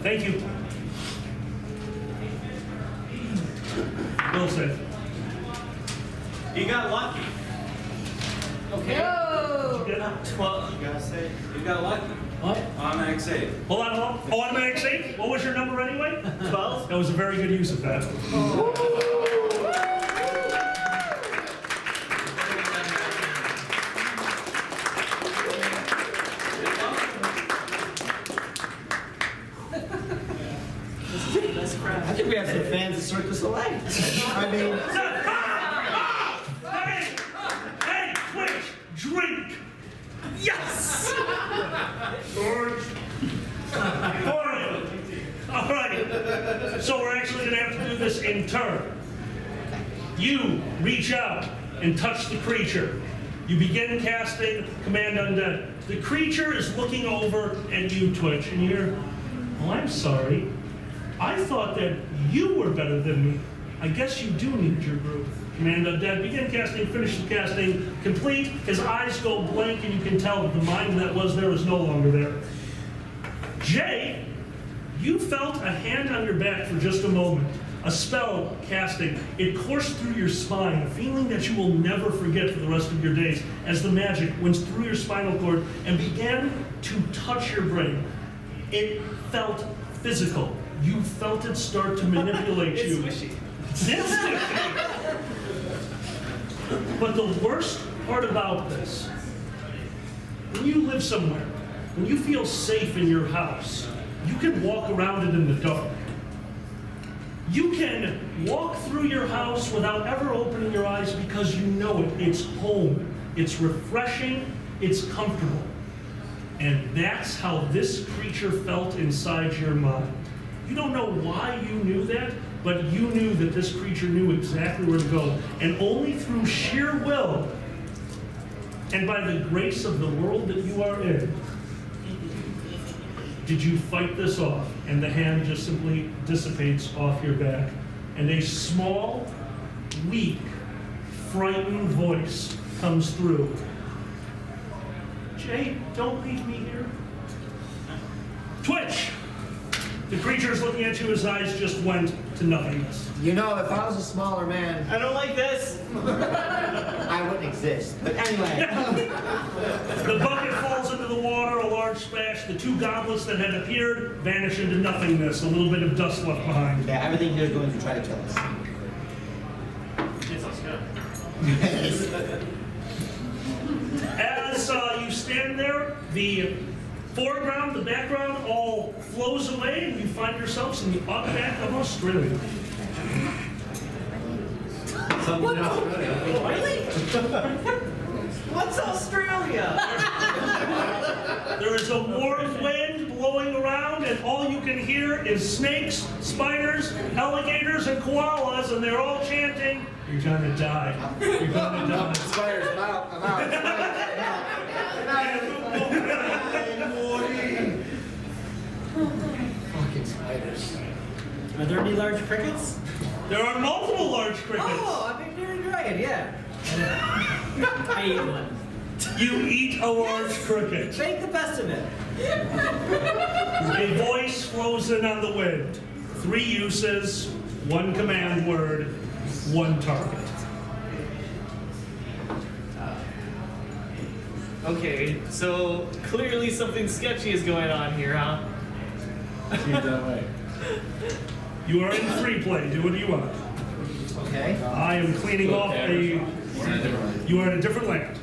Thank you. Will save. You got lucky. Okay. Get up. 12. You gotta say. You got lucky. What? Automatic save. Hold on. Automatic save. What was your number anyway? 12. That was a very good use of that. I think we have some fans of Cirque du Soleil. I mean, Hey, quick, drink. Yes. All right. So we're actually going to have to do this in turn. You reach out and touch the creature. You begin casting Command Undead. The creature is looking over and you twitch, and you're, oh, I'm sorry. I thought that you were better than me. I guess you do need your group. Command Undead, begin casting, finish the casting, complete. His eyes go blank, and you can tell that the mind that was there is no longer there. Jay, you felt a hand on your back for just a moment. A spell casting. It coursed through your spine, a feeling that you will never forget for the rest of your days, as the magic went through your spinal cord and began to touch your brain. It felt physical. You felt it start to manipulate you. It's squishy. It's squishy. But the worst part about this, when you live somewhere, when you feel safe in your house, you can walk around it in the dark. You can walk through your house without ever opening your eyes because you know it. It's home. It's refreshing. It's comfortable. And that's how this creature felt inside your mind. You don't know why you knew that, but you knew that this creature knew exactly where to go. And only through sheer will and by the grace of the world that you are in did you fight this off. And the hand just simply dissipates off your back. And a small, weak, frightened voice comes through. Jay, don't leave me here. Twitch! The creature's looking at you, his eyes just went to nothingness. You know, if I was a smaller man, I don't like this. I wouldn't exist. But anyway. The bucket falls into the water, a large splash. The two goblets that had appeared vanish into nothingness, a little bit of dust left behind. Yeah, everything here is going to try to kill us. It's us, yeah. As you stand there, the foreground, the background all flows away, and you find yourselves in the outback of Australia. Something else. What's Australia? There is a warm wind blowing around, and all you can hear is snakes, spiders, alligators, and koalas, and they're all chanting, "You're gonna die. You're gonna die." Spiders, I'm out. I'm out. Fucking spiders. Are there any large crickets? There are multiple large crickets. Oh, I've been hearing dragon, yeah. I ate one. You eat a large cricket. Make the best of it. A voice flows in on the wind. 3 uses, 1 command word, 1 target. Okay, so clearly something sketchy is going on here, huh? Seems that way. You are in free play. Do what you want. Okay. I am cleaning off a. You are in a different land.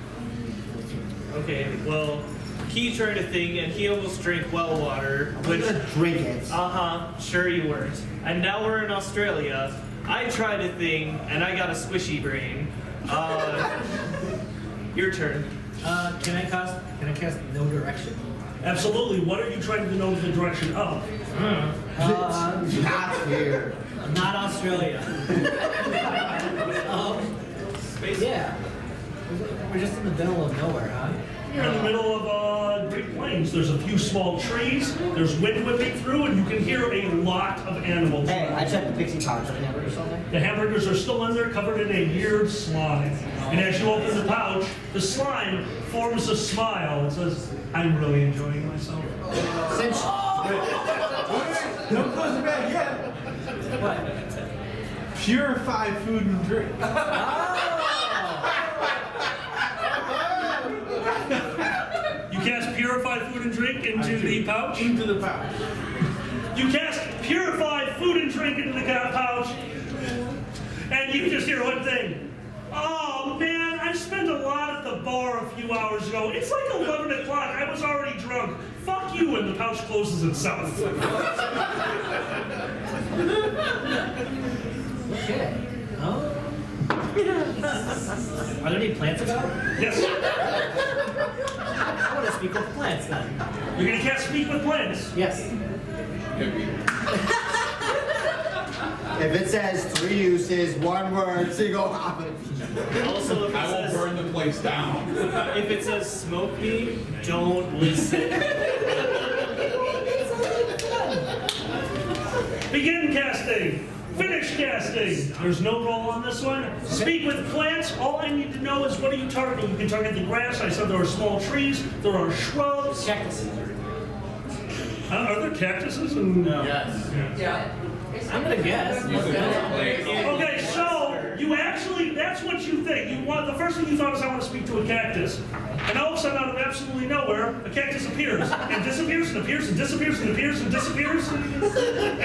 Okay, well, he tried a thing and he almost drank well water, I'm which, gonna drink it. sure you weren't. And now we're in Australia. I tried a thing and I got a squishy brain. Your turn. Can I cast no direction? Absolutely. What are you trying to know the direction of? Not here. Not Australia. Yeah. We're just in the middle of nowhere, huh? You're in the middle of Great Plains. There's a few small trees. There's wind whipping through, and you can hear a lot of animals. Hey, I checked the pixie pouch. Are hamburgers still there? The hamburgers are still in there, covered in a weird slime. And as you open the pouch, the slime forms a smile. It says, "I'm really enjoying myself." Since Don't close it back yet. What? Purify food and drink. You cast Purify Food and Drink into the pouch. Into the pouch. You cast Purify Food and Drink into the pouch. And you just hear one thing. "Oh man, I spent a lot at the bar a few hours ago. It's like 11 o'clock. I was already drunk. Fuck you," and the pouch closes itself. Okay. Oh. Are there any plants about? Yes. I want to speak with plants then. You're gonna cast Speak with Plants. Yes. if it says 3 uses, 1 word, single hop. Also, if it I will says, burn the place down. if it says smoke me, don't listen. Begin casting. Finish casting. There's no roll on this one. Speak with plants. All I need to know is what are you targeting? You can target the grass. I said there are small trees. There are shrubs. Cactus. Are there cactuses? No. Yes. Yeah. I'm gonna guess. Okay, so you actually, that's what you think. You want, the first thing you thought is I want to speak to a cactus. And all of a sudden, out of absolutely nowhere, a cactus appears. And disappears and appears and disappears and appears and disappears and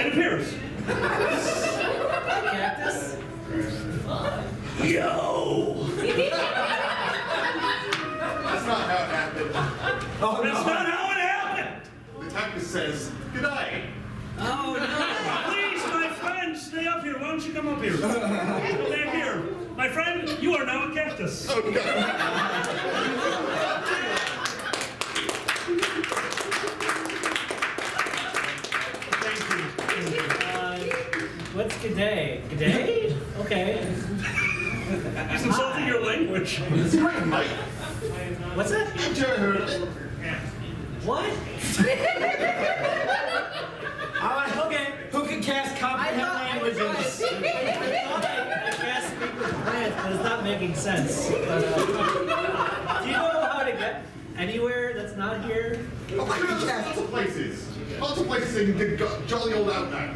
appears. Cactus? Yo! That's not how it happened. Oh, That's no. not how it happened! The cactus says, "Good night." Oh no! Please, my friend, stay up here. Why don't you come up here? Come back here. My friend, you are now a cactus. Oh, God. Thank you. What's G'day? G'day? Okay. He's insulting your language. What's that? I've never heard of it. What? Okay. Who can cast comprehend languages? I can't speak with plants, but it's not making sense. Do you know how to get anywhere that's not here? Oh my goodness, lots of places. Lots of places in the jolly old outback.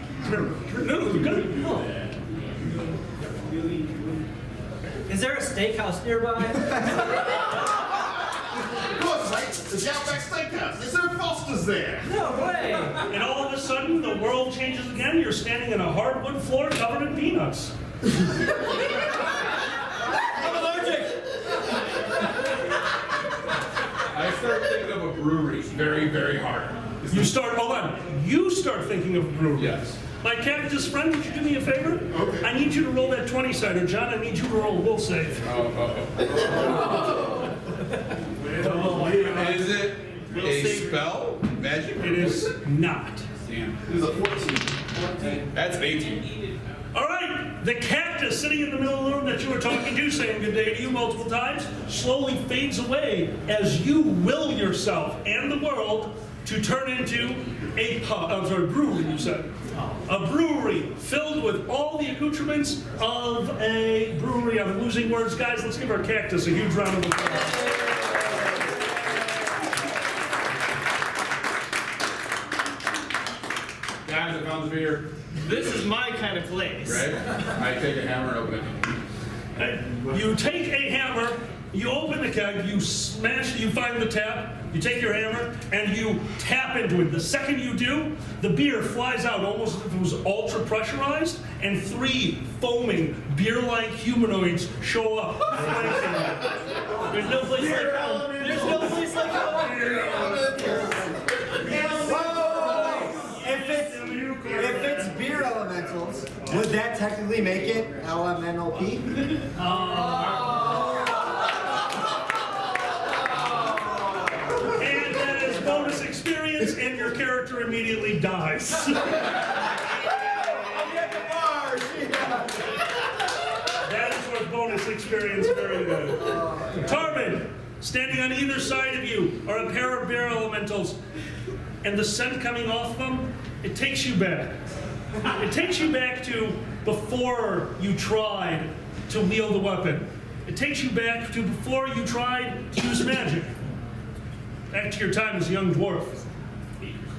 Is there a steakhouse nearby? Of course, right? There's the Outback Steakhouse. Is there Foster's there? No way. And all of a sudden, the world changes again. You're standing on a hardwood floor covered in peanuts. I'm allergic. I start thinking of a brewery very, very hard. You start thinking of brewery. Yes. My cactus friend, would you do me a favor? Okay. I need you to roll that 20-sider, John. I need you to roll a will save. Is it Will a save- spell? Magic? It is not. Damn. It was a 14. That's an 18. All right, the cactus sitting in the middle of the room that you were talking to, saying good day to you multiple times, slowly fades away as you will yourself and the world to turn into a brewery, you said. A brewery filled with all the accoutrements of a brewery. I'm losing words, guys. Let's give our cactus a huge round of applause. Guys, I found the beer. This is my kind of place. Right? I take a hammer and open it. You take a hammer, you open the keg, you smash, you find the tap, you take your hammer, and you tap into it. The second you do, the beer flies out almost as if it was ultra pressurized, and 3 foaming beer-like humanoids show up. There's no place like home. There's no place like home. If it's beer elementals, would that technically make it LMNOP? And that is bonus experience, and your character immediately dies. That is what bonus experience, very good. Tarvin, standing on either side of you are a pair of beer elementals, and the scent coming off of them, it takes you back. It takes you back to before you tried to wield a weapon. It takes you back to before you tried to use magic. Back to your time as a young dwarf.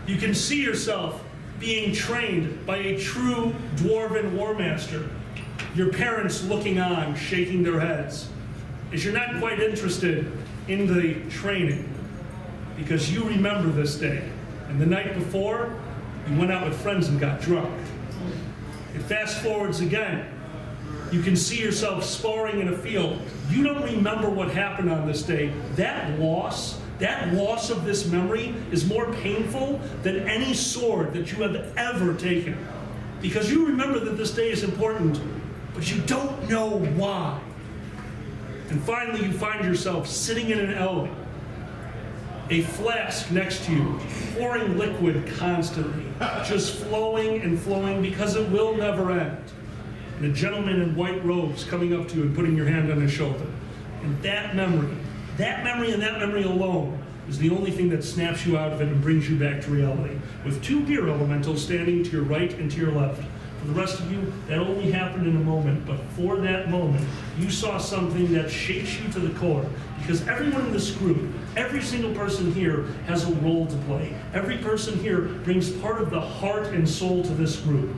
You can see yourself being trained by a true dwarven war master. Your parents looking on, shaking their heads, as you're not quite interested in the training, because you remember this day. And the night before, you went out with friends and got drunk. It fast forwards again. You can see yourself sparring in a field. You don't remember what happened on this day. That loss of this memory is more painful than any sword that you have ever taken. Because you remember that this day is important, but you don't know why. And finally, you find yourself sitting in an alley, a flask next to you, pouring liquid constantly, just flowing and flowing because it will never end. And a gentleman in white robes coming up to you and putting your hand on his shoulder. And that memory and that memory alone is the only thing that snaps you out of it and brings you back to reality. With 2 beer elementals standing to your right and to your left. For the rest of you, that only happened in a moment, but for that moment, you saw something that shakes you to the core. Because everyone in this group, every single person here has a role to play. Every person here brings part of the heart and soul to this group.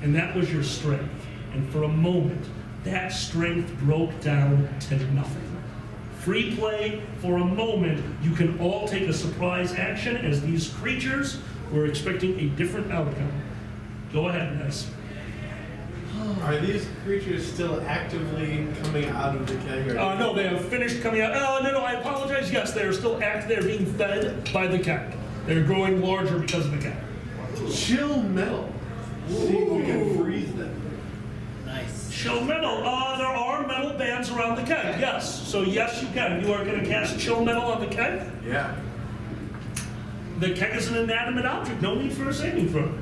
And that was your strength. And for a moment, that strength broke down to nothing. Free play, for a moment, you can all take a surprise action as these creatures were expecting a different outcome. Go ahead, guys. Are these creatures still actively coming out of the keg? No, they have finished coming out. Oh, no, I apologize. Yes, they are still active. They're being fed by the keg. They're growing larger because of the keg. Chill metal. See if we can freeze them. Nice. Chill metal. There are metal bands around the keg, yes. So yes, you can. You are going to cast chill metal on the keg? Yeah. The keg is an inanimate object. No need for a saving throw.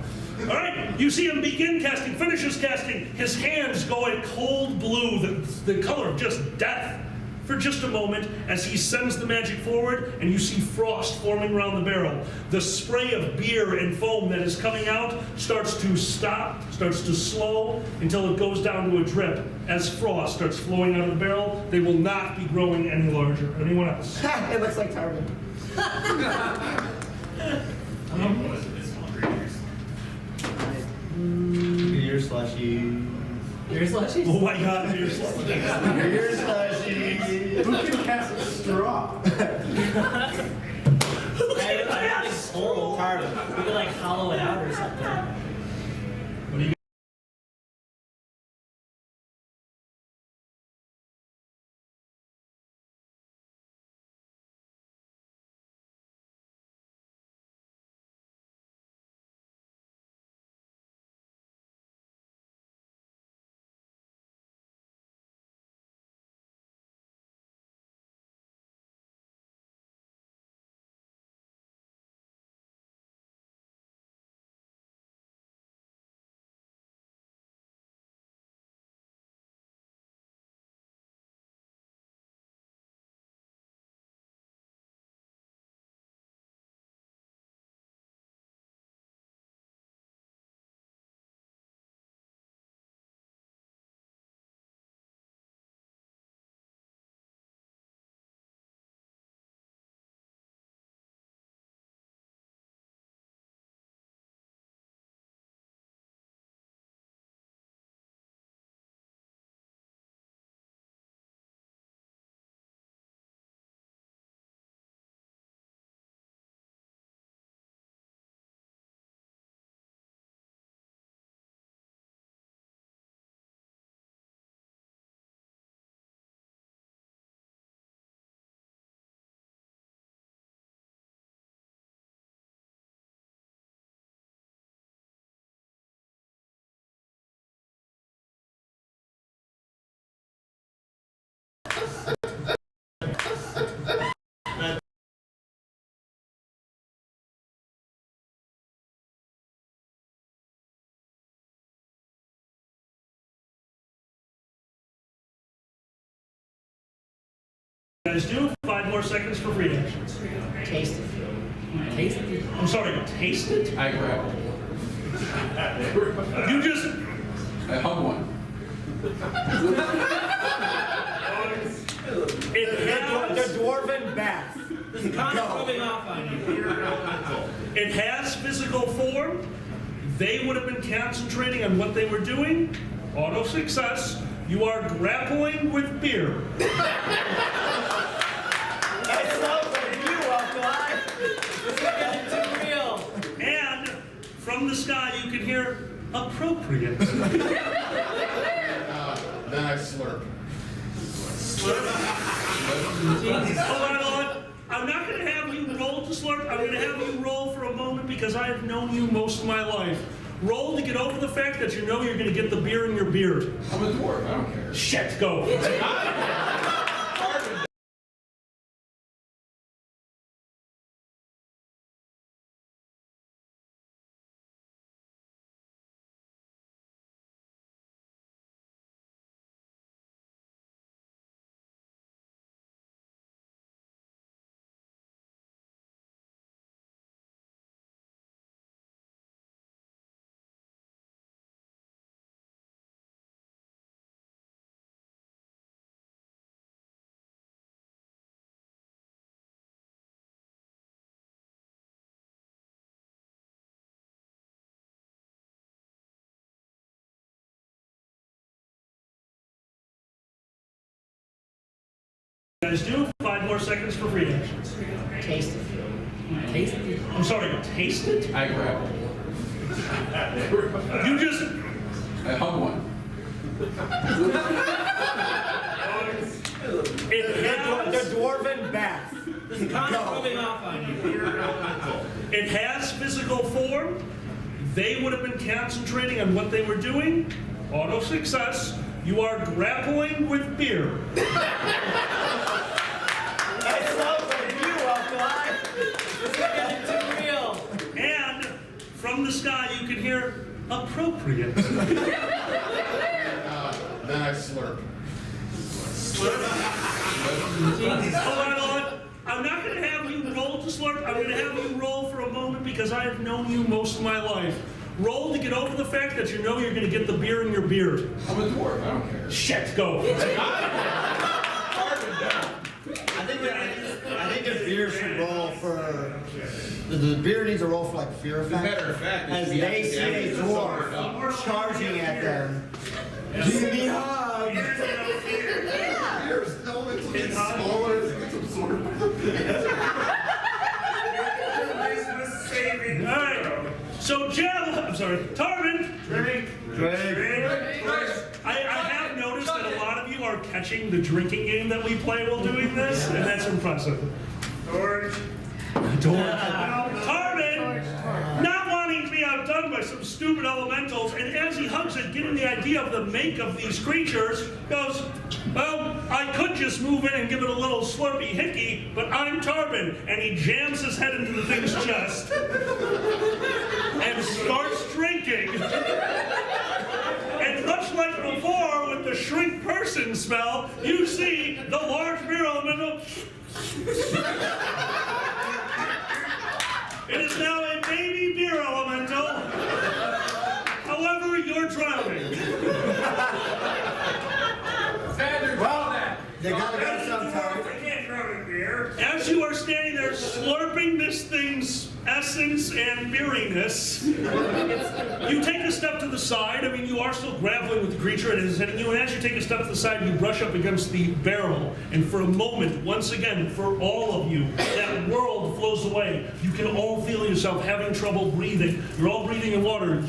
All right, you see him begin casting, finishes casting. His hands go a cold blue, the color of just death, for just a moment as he sends the magic forward, and you see frost forming around the barrel. The spray of beer and foam that is coming out starts to stop, starts to slow, until it goes down to a drip. As frost starts flowing out of the barrel, they will not be growing any larger. Anyone else? It looks like Tarvin. Beer slushy. Beer slushies? Oh my God, beer slushy. Beer slushy. Who can cast a straw? It's cold. Tarvin. We could like hollow it out or something. You guys do 5 more seconds for free actions. Taste it. Taste it. I'm sorry, taste it? I grab it. You just. I hug one. It has, The dwarven bath. This con is rubbing off on you. it has physical form. They would have been concentrating on what they were doing. Auto success. You are grappling with beer. That sounds like you, Alkali. This is getting too real. And from the sky, you can hear appropriate. Then I slurp. Hold on. I'm not going to have you roll to slurp. I'm going to have you roll for a moment because I have known you most of my life. Roll to get over the fact that you know you're going to get the beer in your beard. I'm a dwarf. I don't care. Shit, go. You guys do 5 more seconds for free actions. Taste it. Taste it. I'm sorry, taste it? I grab it. You just. I hug one. It has, The dwarven bath. This con is rubbing off on you. it has physical form. They would have been concentrating on what they were doing. Auto success. You are grappling with beer. That sounds like you, Alkali. This is getting too real. And from from the sky you can hear appropriate. Then I slurp. Hold on. I'm not going to have you roll to slurp. I'm going to have you roll for a moment because I have known you most of my life. Roll to get over the fact that you know you're going to get the beer in your beard. I'm a dwarf, I don't care. Shit, go. I think the beer should roll for. The beer needs a roll for like fear As a effect. matter of fact, As they see a dwarf charging at them. Give me a hug! Beer's elemental gets smaller as it gets absorbed by the beer. Alright, so Tarvin. I have noticed that a lot of you are catching the drinking game that we play while doing this, and that's impressive. Tarvin, not wanting to be outdone by some stupid elementals, and as he hugs it, getting the idea of the make of these creatures, goes, well, I could just move in and give it a little slurpy hickey, but I'm Tarvin, and he jams his head into the thing's chest and starts drinking. And much like before with the shrink person spell, you see the large beer elemental. It is now a baby beer elemental. However, you're drowning. Well, they gotta get some time. As you are standing there slurping this thing's essence and beeriness, you take a step to the side. I mean, you are still grappling with the creature and it is hitting you. And as you take a step to the side, you brush up against the barrel. And for a moment, once again, for all of you, that world flows away. You can all feel yourself having trouble breathing. You're all breathing in water.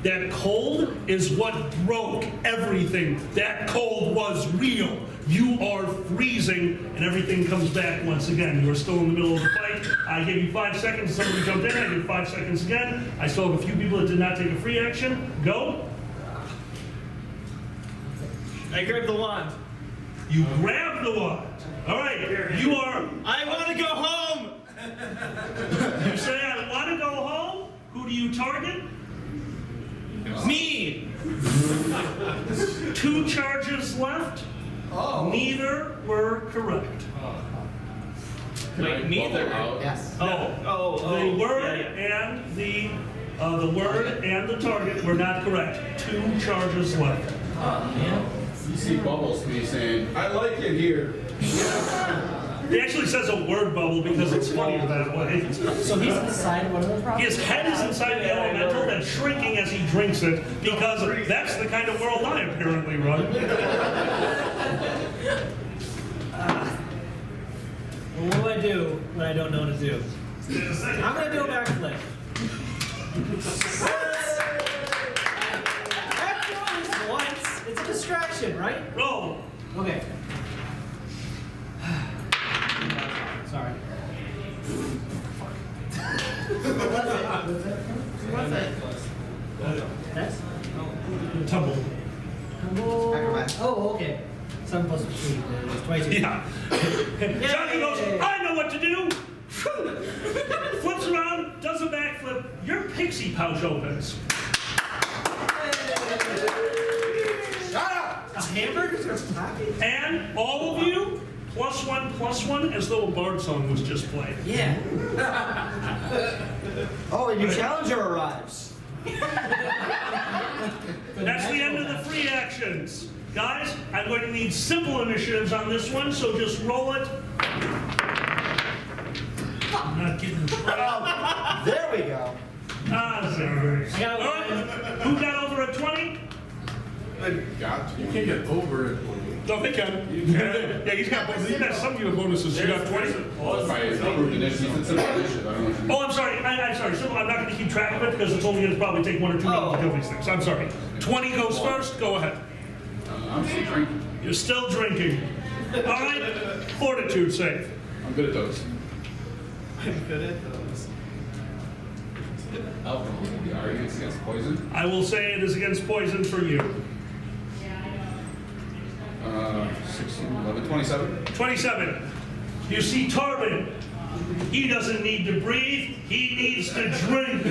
That cold is what broke everything. That cold was real. You are freezing, and everything comes back once again. You are still in the middle of the fight. I gave you 5 seconds. Somebody jumped in. I gave 5 seconds again. I still have a few people that did not take a free action. Go. I grabbed the wand. You grab the wand. All right. You are. I want to go home! You say, I want to go home. Who do you target? Me! 2 charges left. Oh. Neither were correct. Wait, neither. Yes. The word and the word and the target were not correct. 2 charges left. You see Bubbles me saying, I like it here. He actually says a word bubble because it's funnier that way. So he's inside one of the problems? His head is inside the elemental that's shrinking as he drinks it because that's the kind of world I apparently run. What do I do when I don't know what to do? I'm going to do a backflip. Backflip once. It's a distraction, right? Roll. Okay. Sorry. That's? Tumble. Oh, okay. 7 plus 3 is 22. Yeah. Johnny goes, I know what to do. Flips around, does a backflip. Your pixie pouch opens. Shut up! A hamburger's in his pocket? And all of you, +1/+1, as though a bard song was just played. Yeah. Oh, a new challenger arrives. That's the end of the free actions. Guys, I'm going to need simple initiatives on this one, so just roll it. I'm not getting it right. There we go. There. I got All right. Who got over a 20? I got You can't get over it. No, they can. Yeah, he's got bonuses. He's got some of your bonuses. You got 20? Oh, it's my approved initiative. It's an initiative. I don't know if you Oh, I'm sorry. I'm sorry. Simple. I'm not going to keep track of it because it's only going to probably take 1 or 2 minutes to kill these things. I'm sorry. 20 goes first. Go ahead. I'm still drinking. You're still drinking. All right. Fortitude save. I'm good at those. I'm good at those. Alcohol. Are you against poison? I will say it is against poison for you. 16, 11, 27. 27. You see Tarvin. He doesn't need to breathe. He needs to drink.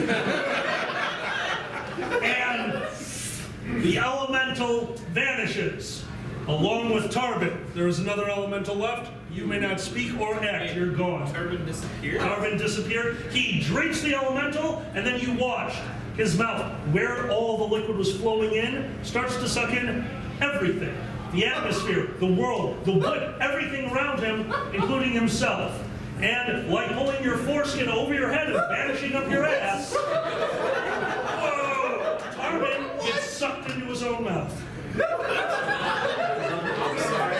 The elemental vanishes. Along with Tarvin, there is another elemental left. You may not speak or act. You're gone. Tarvin disappeared? Tarvin disappeared. He drinks the elemental, and then you watch his mouth, where all the liquid was flowing in, starts to suck in everything. The atmosphere, the world, the wood, everything around him, including himself. And like pulling your foreskin over your head and vanishing up your ass, whoa, Tarvin gets sucked into his own mouth. I'm sorry.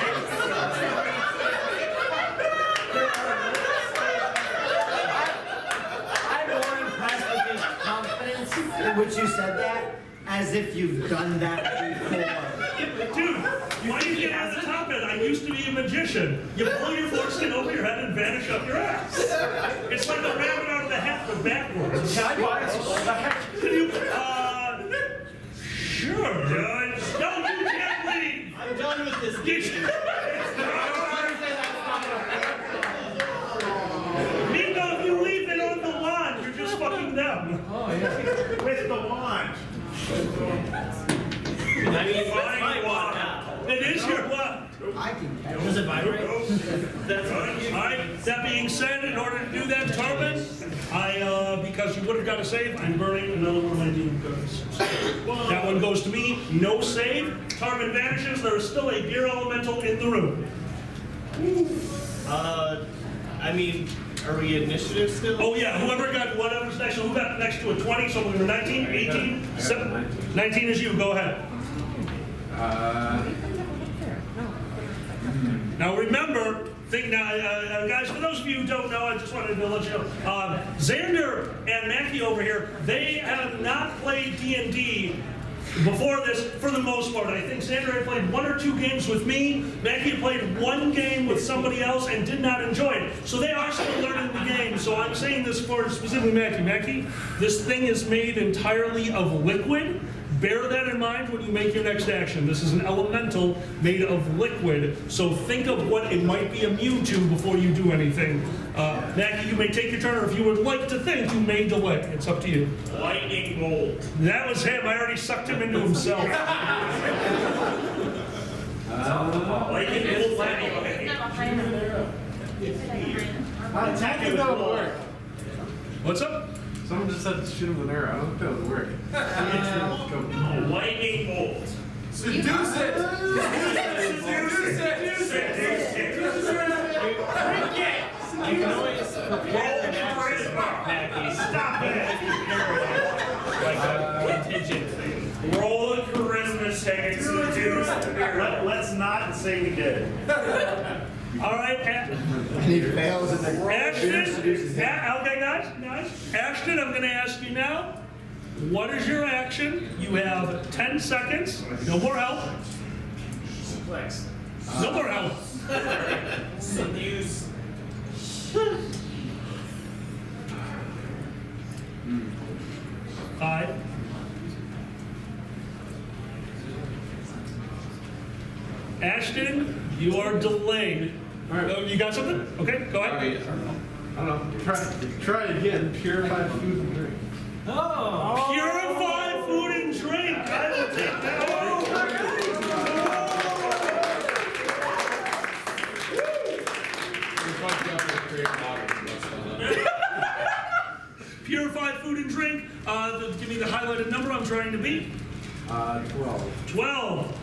I'm more impressed with his confidence in which you said that, as if you've done that before. Dude, why do you get on the top end? I used to be a magician. You pull your foreskin over your head and vanish up your ass. It's like the rabbit out of the hat, but backwards. Can I buy us a Can you, sure, Judge. No, you can't leave. I'm done with this You meeting. Meanwhile, if you leave it on the lawn, you're just fucking them. Oh, yeah. With the wand. I mean, that's my wand now. It is your wand. I can catch Does it vibrate? That's All right. That being said, in order to do that, Tarvin, because you would have got a save, I'm burning another one of my demon cards. That one goes to me. No save. Tarvin vanishes. There is still a beer elemental in the room. I mean, are we initiative still? Oh yeah, whoever got whatever's next, who got next to a 20, so we're 19, 18, 19 is you, go ahead. Now remember, guys, for those of you who don't know, I just wanted to let you know, Xander and Mackie over here, they have not played D&D before this, for the most part. I think Xander had played 1 or 2 games with me. Mackie had played 1 game with somebody else and did not enjoy it. So they are still learning the game. So I'm saying this for specifically Mackie. Mackie, this thing is made entirely of liquid. Bear that in mind when you make your next action. This is an elemental made of liquid, so think of what it might be immune to before you do anything. Mackie, you may take your turn, or if you would like to think, you may delay. It's up to you. Lightning bolt. That was him. I already sucked him into himself. Lightning bolt anyway. Attacking don't work. What's up? Someone just said shoot him with an arrow. I don't think that would work. Lightning bolt. Seduce it! You can always prepare an action, Mackie. Stop it! Like a contingent thing. Roll a charisma check and seduce. Let's not say we did. All right, And he fails in the Ashton. Okay, guys. Ashton, I'm going to ask you now. What is your action? You have 10 seconds. No more help. Flex. No more help. Seduce. 5. Ashton, you are delayed. All right. Oh, you got something? Okay, go ahead. I don't know. Try again. Purified food and drink. Oh! Purify food and drink. I will take that. Purify food and drink. Give me the highlighted number I'm trying to beat. 12. 12.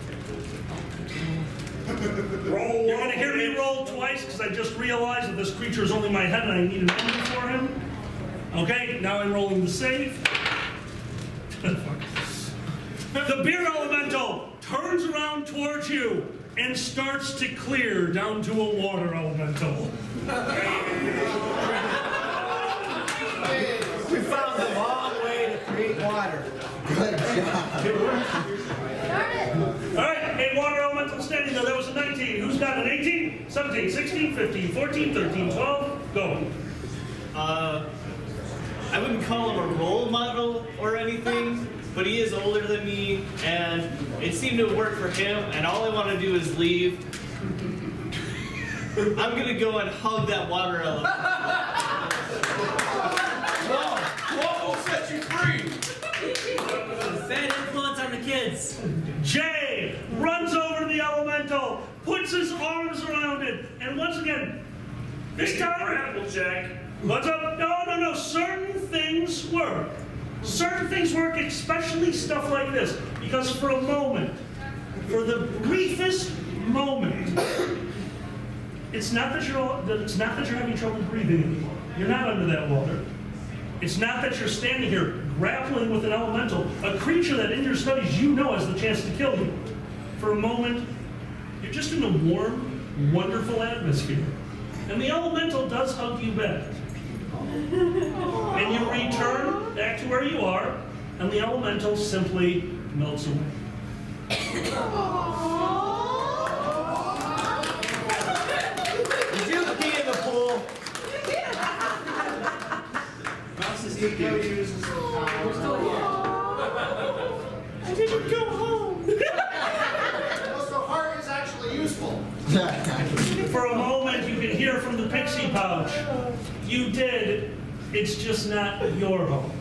You're going to hear me roll twice because I just realized that this creature is only my head and I need a number for him. Okay, now I'm rolling the save. The beer elemental turns around towards you and starts to clear down to a water elemental. We found the long way to create water. Good job. All right, a water elemental standing there. That was a 19. Who's got an 18, 17, 16, 15, 14, 13, 12? Go. I wouldn't call him a role model or anything, but he is older than me, and it seemed to work for him, and all I want to do is leave. I'm gonna go and hug that water element. What will set you free? Bad influence on the kids. Jay runs over to the elemental, puts his arms around it, and once again, this time, Grapple check. what's up? No. Certain things work. Certain things work, especially stuff like this, because for a moment, for the briefest moment, it's not that you're having trouble breathing anymore. You're not under that water. It's not that you're standing here grappling with an elemental, a creature that in your studies you know has the chance to kill you. For a moment, you're just in a warm, wonderful atmosphere. And the elemental does hug you back. And you return back to where you are, and the elemental simply melts away. Did you pee in the pool? Mouse is going to use the power. I didn't go home. Well, so heart is actually useful. For a moment, you can hear from the pixie pouch. You did. It's just not your home.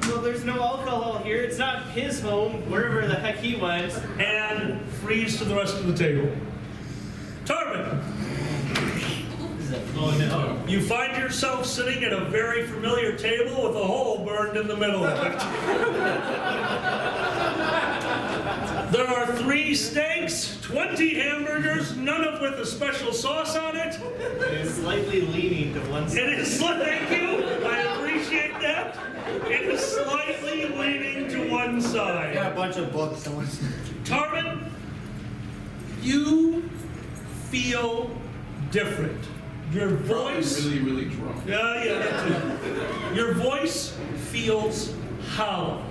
Well, there's no alcohol here. It's not his home, wherever the heck he went. And freeze to the rest of the table. Tarbin, Oh no. you find yourself sitting at a very familiar table with a hole burned in the middle of it. There are 3 steaks, 20 hamburgers, none of with a special sauce on it. It is slightly leaning to one side. It is, thank you, I appreciate that. It is slightly leaning to one side. Got a bunch of books. Tarbin, you feel different. Your voice... Really, really drunk. Yeah, that too. Your voice feels hollow.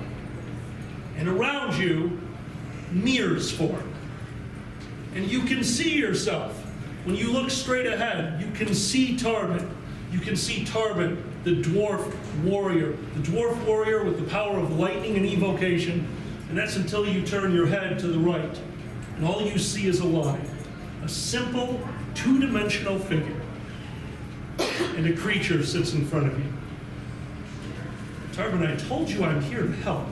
And around you, mirrors form. And you can see yourself. When you look straight ahead, you can see Tarbin. You can see Tarbin, the dwarf warrior. The dwarf warrior with the power of lightning and evocation. And that's until you turn your head to the right. And all you see is a line. A simple, 2-dimensional figure. And a creature sits in front of you. Tarbin, I told you I'm here to help.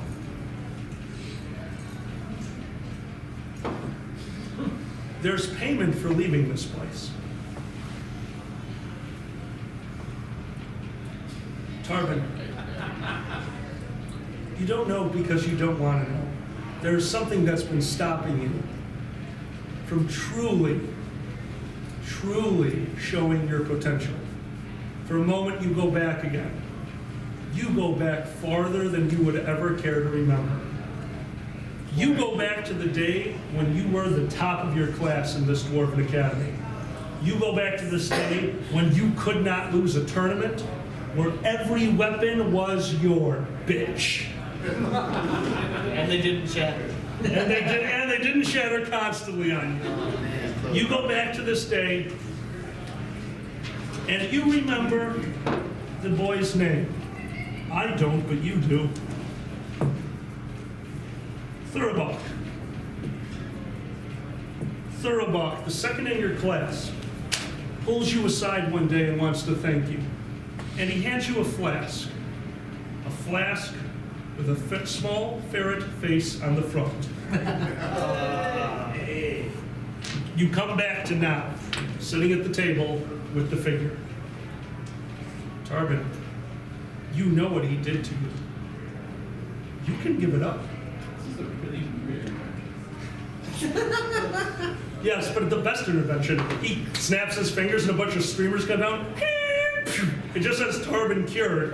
There's payment for leaving this place. Tarbin, you don't know because you don't want to know. There's something that's been stopping you from truly showing your potential. For a moment, you go back again. You go back farther than you would ever care to remember. You go back to the day when you were the top of your class in this Dwarven Academy. You go back to this day when you could not lose a tournament, where every weapon was your bitch. And they didn't shatter. And they didn't shatter constantly on you. You go back to this day, and you remember the boy's name. I don't, but you do. Thurabach. Thurabach, the second in your class, pulls you aside one day and wants to thank you. And he hands you a flask. A flask with a small ferret face on the front. You come back to now, sitting at the table with the figure. Tarbin, you know what he did to you. You can give it up. This is a really weird. Yes, but at the best intervention, he snaps his fingers and a bunch of streamers come down. It just says Tarbin cured.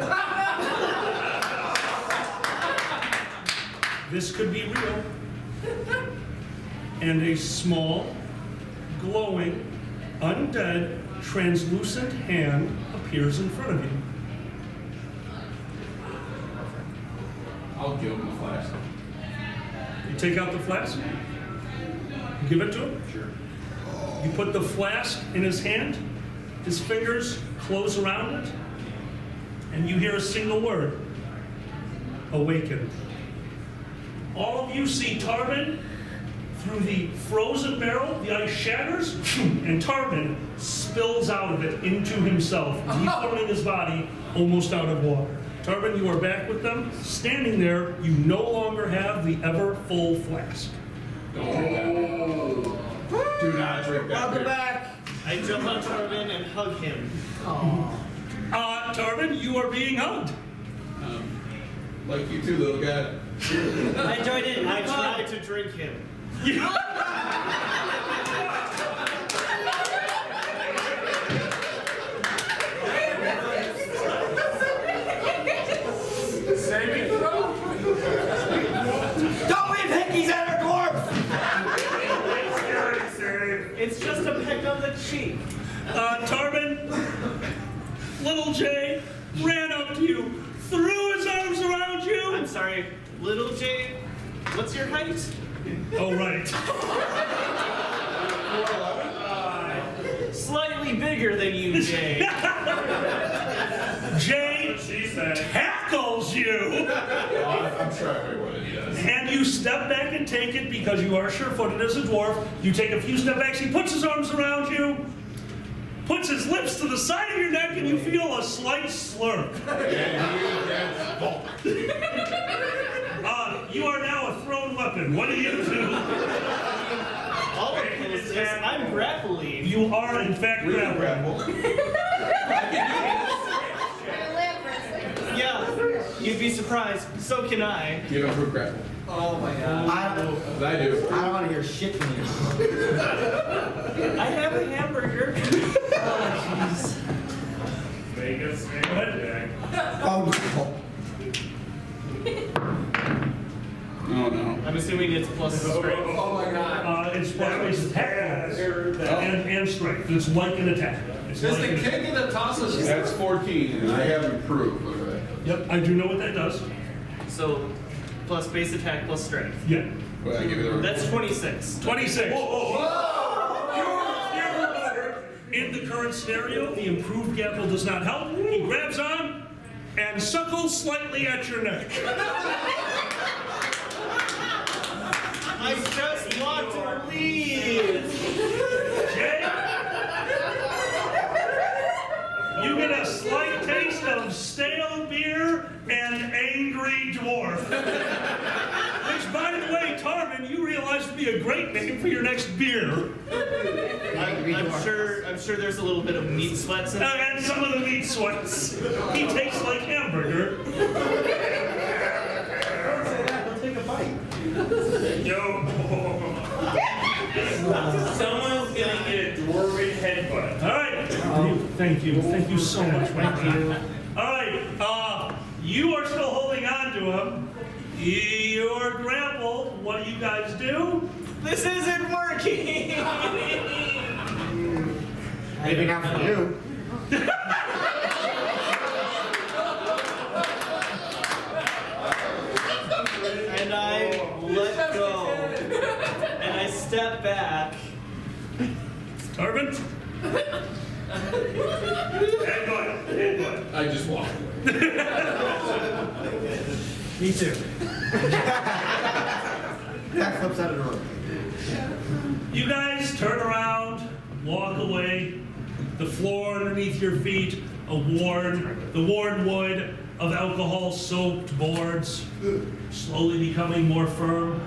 This could be real. And a small, glowing, undead, translucent hand appears in front of you. I'll give him the flash. You take out the flask, you give it to him. Sure. You put the flask in his hand, his fingers close around it, and you hear a single word: awaken. All of you see Tarbin through the frozen barrel, the ice shatters, and Tarbin spills out of it into himself, reforming his body almost out of water. Tarbin, you are back with them. Standing there, you no longer have the ever full flask. Don't drink that. Do not drink that. Welcome beer. back. I jump on Tarbin and hug him. Tarbin, you are being hugged. Like you too, little guy. I enjoyed it. I tried to drink him. Saving throw? Don't leave hickeys at our dwarf. It's just a peck on the cheek. Tarbin, little Jay ran up to you, threw his arms around you. I'm sorry, little Jay, what's your height? Oh, right. Slightly bigger than you, Jay. Jay tackles you. I'm sure everybody does. And you step back and take it because you are sure-footed as a dwarf. You take a few step backs, he puts his arms around you, puts his lips to the side of your neck, and you feel a slight slurp. You are now a thrown weapon. What do you do? All of this, I'm grappling. You are, in fact, grappling. Yeah, you'd be surprised. So can I. You have a fruit grapple. Oh my god. I I do. don't want to hear shit from you. I have a hamburger. Vegas, Oh Oh no. I'm assuming it's plus strength. Oh my god. It's plus attack and strength. It's like an attack. It's Does like the an kick attack. and the tosses? That's 14, and I have improved. Look at that. Yep, I do know what that does. So, plus base attack plus strength. Yeah. Well, I give you the. That's 26. 26. In the current scenario, the improved grapple does not help. He grabs on and suckles slightly at your neck. I just want to leave. Jay, you get a slight taste of stale beer and angry dwarf. Which, by the way, Tarbin, you realize would be a great name for your next beer. I'm sure there's a little bit of meat sweats in there. And some of the meat sweats. He tastes like hamburger. Take a bite. Yo. Someone's gonna get a dwarven headbutt. All right. Thank you. Thank you so much, Mikey. All right. You are still holding on to him. You're grappled. What do you guys do? This isn't working. Maybe not for you. And I let go. And I step back. Tarbin? Headbutt. I just walked away. Me too. Jack flips out of the room. You guys turn around, walk away. The floor underneath your feet, the worn wood of alcohol-soaked boards, slowly becoming more firm,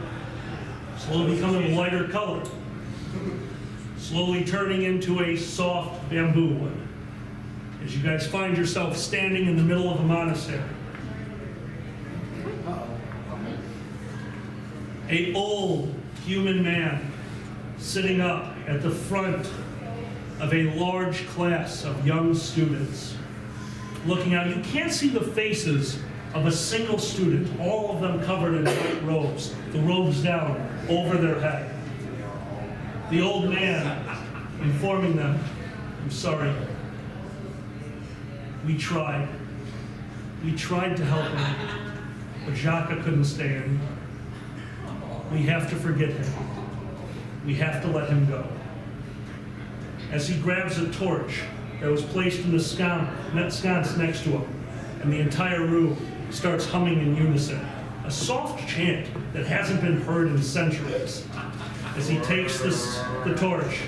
slowly becoming a lighter color, slowly turning into a soft bamboo wood. As you guys find yourself standing in the middle of a monastery. An old human man sitting up at the front of a large class of young students. Looking out, you can't see the faces of a single student, all of them covered in white robes, the robes down over their head. The old man informing them, I'm sorry, we tried. We tried to help him, but Jaka couldn't stand. We have to forget him. We have to let him go. As he grabs a torch that was placed in the sconce next to him, and the entire room starts humming in unison, a soft chant that hasn't been heard in centuries. As he takes the torch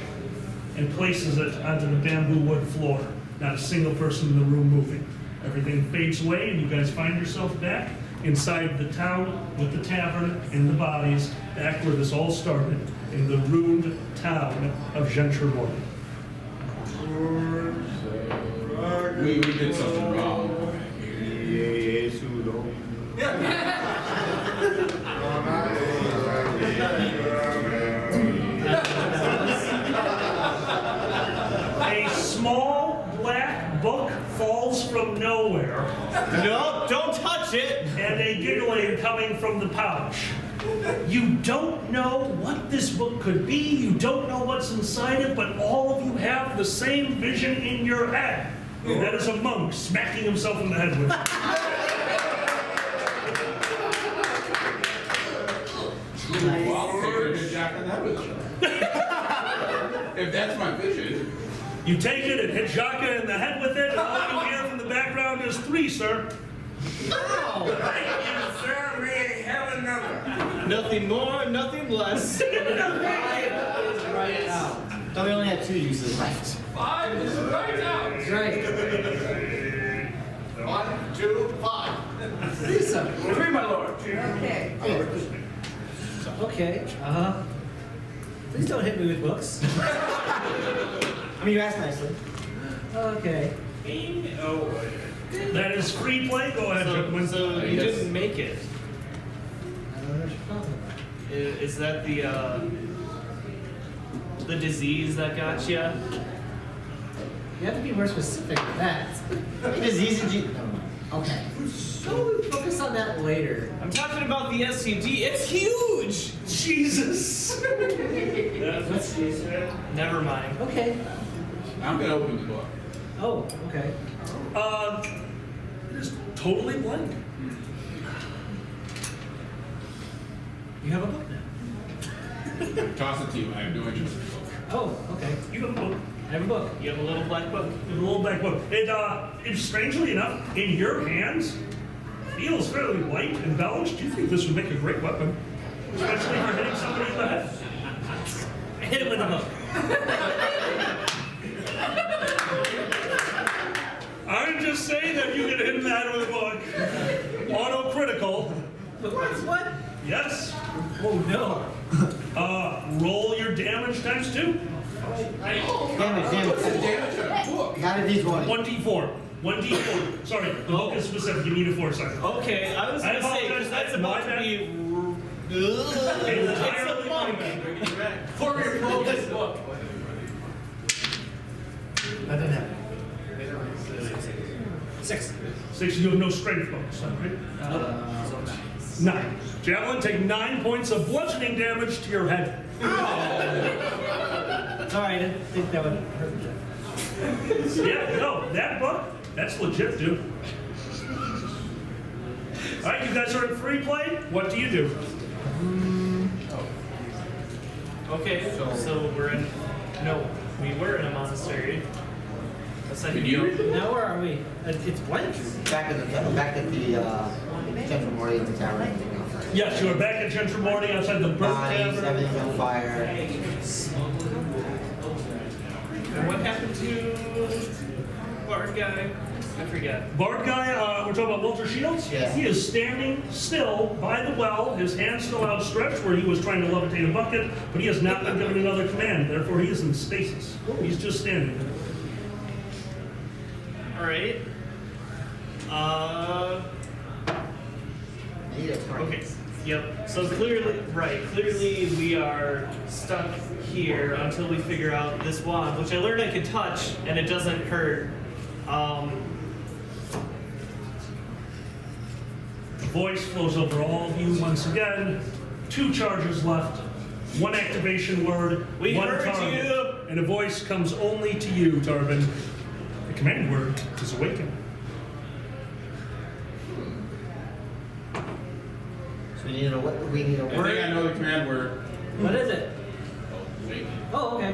and places it onto the bamboo wood floor, not a single person in the room moving. Everything fades away, and you guys find yourself back inside the town with the tavern and the bodies, back where this all started, in the ruined town of Gentremorty. We did something wrong. A small black book falls from nowhere, No, don't touch it. and a giggling coming from the pouch. You don't know what this book could be, you don't know what's inside it, but all of you have the same vision in your head. And that is a monk smacking himself in the head with it. Well, I'll figure it Jack in the head with it. If that's my vision. You take it and hit Jaka in the head with it, and all you hear from the background is 3, sir. Thank you, sir. May I have another? Nothing more, nothing less. Right now. So we only have 2 uses left. 5 is right now. That's right. 1, 2, 5. Lisa. 3, my lord. Okay. Okay. Please don't hit me with books. I mean, you asked nicely. Okay. That is free play. Go ahead, gentlemen. So you didn't make it. I don't know what you're talking about. Is that the disease that got you? You have to be more specific than that. What disease did you? Okay. We'll focus on that later. I'm talking about the STD. It's huge. Jesus. Never mind. Okay. I'm gonna open the book. Oh, okay. It is totally blank. You have a book now. Toss it to you. I have no interest in the book. Oh, okay. You have a book. I have a book. You have a little black book. You have a little black book. It strangely enough, in your hands, feels fairly light and embellished. You think this would make a great weapon, especially for hitting somebody in the head. Hit it with a book. I'm just saying that you can hit that with a book. Auto-critical. What? Yes. Oh no. Roll your damage times 2. Damage. How did these go? 1d4. 1d4. Sorry, the book is specific. You need it for a second. Okay, I was I gonna say, apologize, because that's that's about my to be... Entirely It's a monk. For your focus book. That didn't happen. 6. 6, you have no strength bonus, right? 9. Javelin, take 9 points of bludgeoning damage to your head. Sorry, I didn't think that would hurt you. Yeah, no, that book, that's legit, dude. All right, you guys are in free play. What do you do? Okay, so we're in... No, we were in a monastery. Can you read the book? Now where are we? It's blank. Back at the Central Morty in the tavern. Yes, you are back at Gentremorty outside the Bird Bodies, Tavern. everything's on fire. And what happened to Bard guy? I forget. Bard guy, we're talking about Walter Shields? Yeah. He is standing still by the well, his hand still outstretched where he was trying to levitate a bucket, but he has not been given another command, therefore he is in stasis. He's just standing there. Alright. Okay. Yep. So clearly we are stuck here until we figure out this wand, which I learned I can touch and it doesn't hurt. The voice flows over all of you once again. 2 charges left, 1 activation word, We 1 heard target. you. And a voice comes only to you, Tarvin. The command word is awaken. So we need a I think I word. know the command word. What is it? Wait. Oh, okay.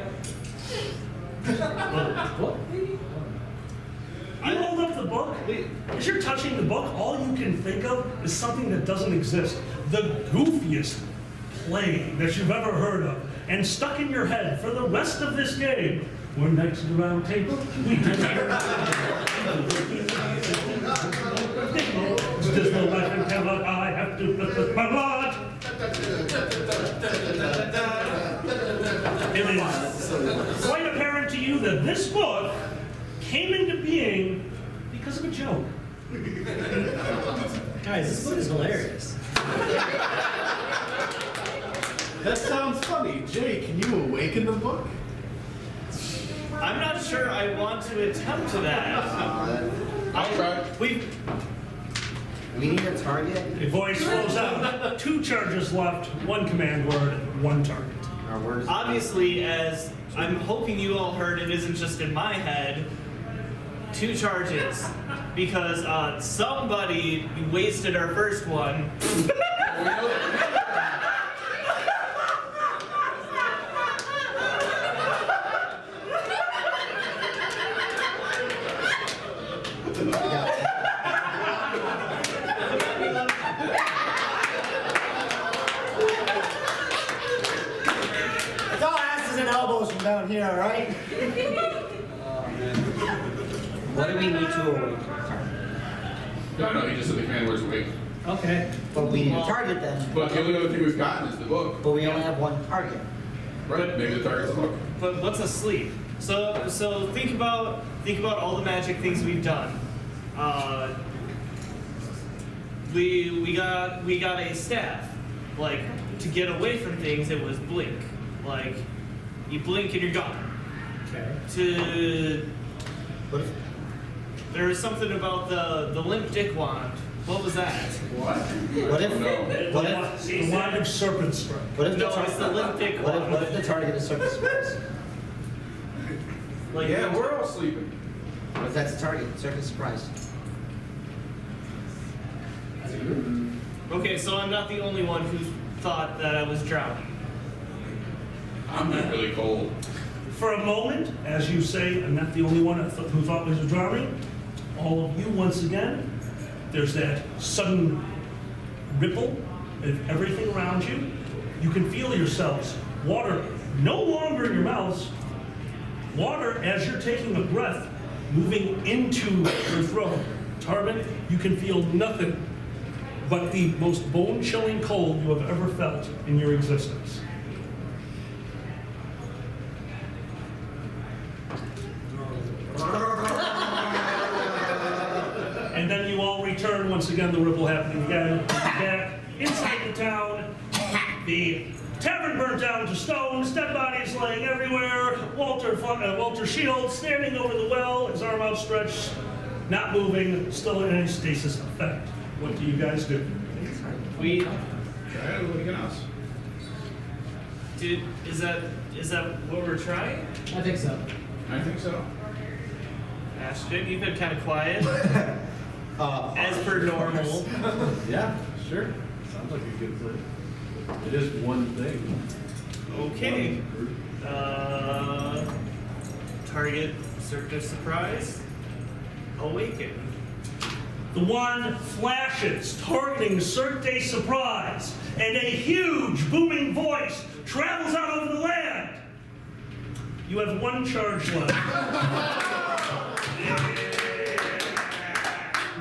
What? You hold up the book. As you're touching the book, all you can think of is something that doesn't exist. The goofiest play that you've ever heard of. And stuck in your head for the rest of this game. We're knights of the round table. We Dismal life and Camelot, I have to put my blood. It is quite apparent to you that this book came into being because of a joke. Guys, this book is hilarious. That sounds funny. Jay, can you awaken the book? I'm not sure I want to attempt to that. I'll try. We need a target. A voice flows out. 2 charges left, 1 command word, 1 target. Our words. Obviously, as I'm hoping you all heard, it isn't just in my head. 2 charges. Because somebody wasted our first one. It's all asses and elbows from down here, all right? What do we need to awaken? No, he just said the command word's awake. Okay. But we need a target then. But the only other thing we've gotten is the book. But we only have 1 target. Right, maybe the target's the book. But what's asleep? So think about all the magic things we've done. We got a staff. Like, to get away from things, it was blink. Like, you blink and you're gone. Okay. What if? There was something about the limp dick wand. What was that? What? What if? No. What if? The wand of serpent strike. What if the No, it's the limp dick wand. What if the target is surface surprise? Like, Yeah, we're all sleeping. What if that's the target? Surface surprise. Okay, so I'm not the only one who thought that I was drowning. I'm not really cold. For a moment, as you say, I'm not the only one who thought was drowning. All of you, once again, there's that sudden ripple of everything around you. You can feel yourselves. Water no longer in your mouths. Water, as you're taking a breath, moving into your throat. Tarvin, you can feel nothing but the most bone-chilling cold you have ever felt in your existence. And then you all return, once again, the ripple happening again, back inside the town. The tavern burnt down to stones, dead bodies laying everywhere. Walter Shield standing over the well, his arm outstretched, not moving, still in a stasis effect. What do you guys do? We Try to awaken us. is that what we're trying? I think so. I think so. Ashton, you've been kind of quiet. As per normal. Yeah, sure. Sounds like a good plan. It is one thing. Okay. Target, circus surprise, awaken. The wand flashes, targeting Cirque de Surprise, and a huge booming voice travels out over the land. You have 1 charge left.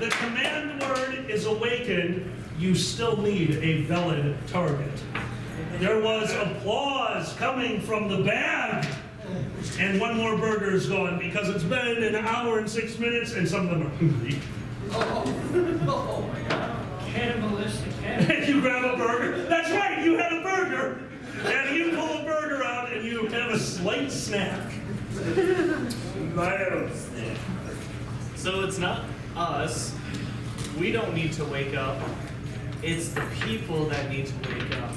The command word is awakened. You still need a valid target. There was applause coming from the band. And 1 more burger is gone because it's been an hour and 6 minutes and some of them are hungry. Oh my god. Cannibalistic And you grab a burger. That's right, you had a burger. And you pull a burger out and you have a slight snack. So it's not us. We don't need to wake up. It's the people that need to wake up.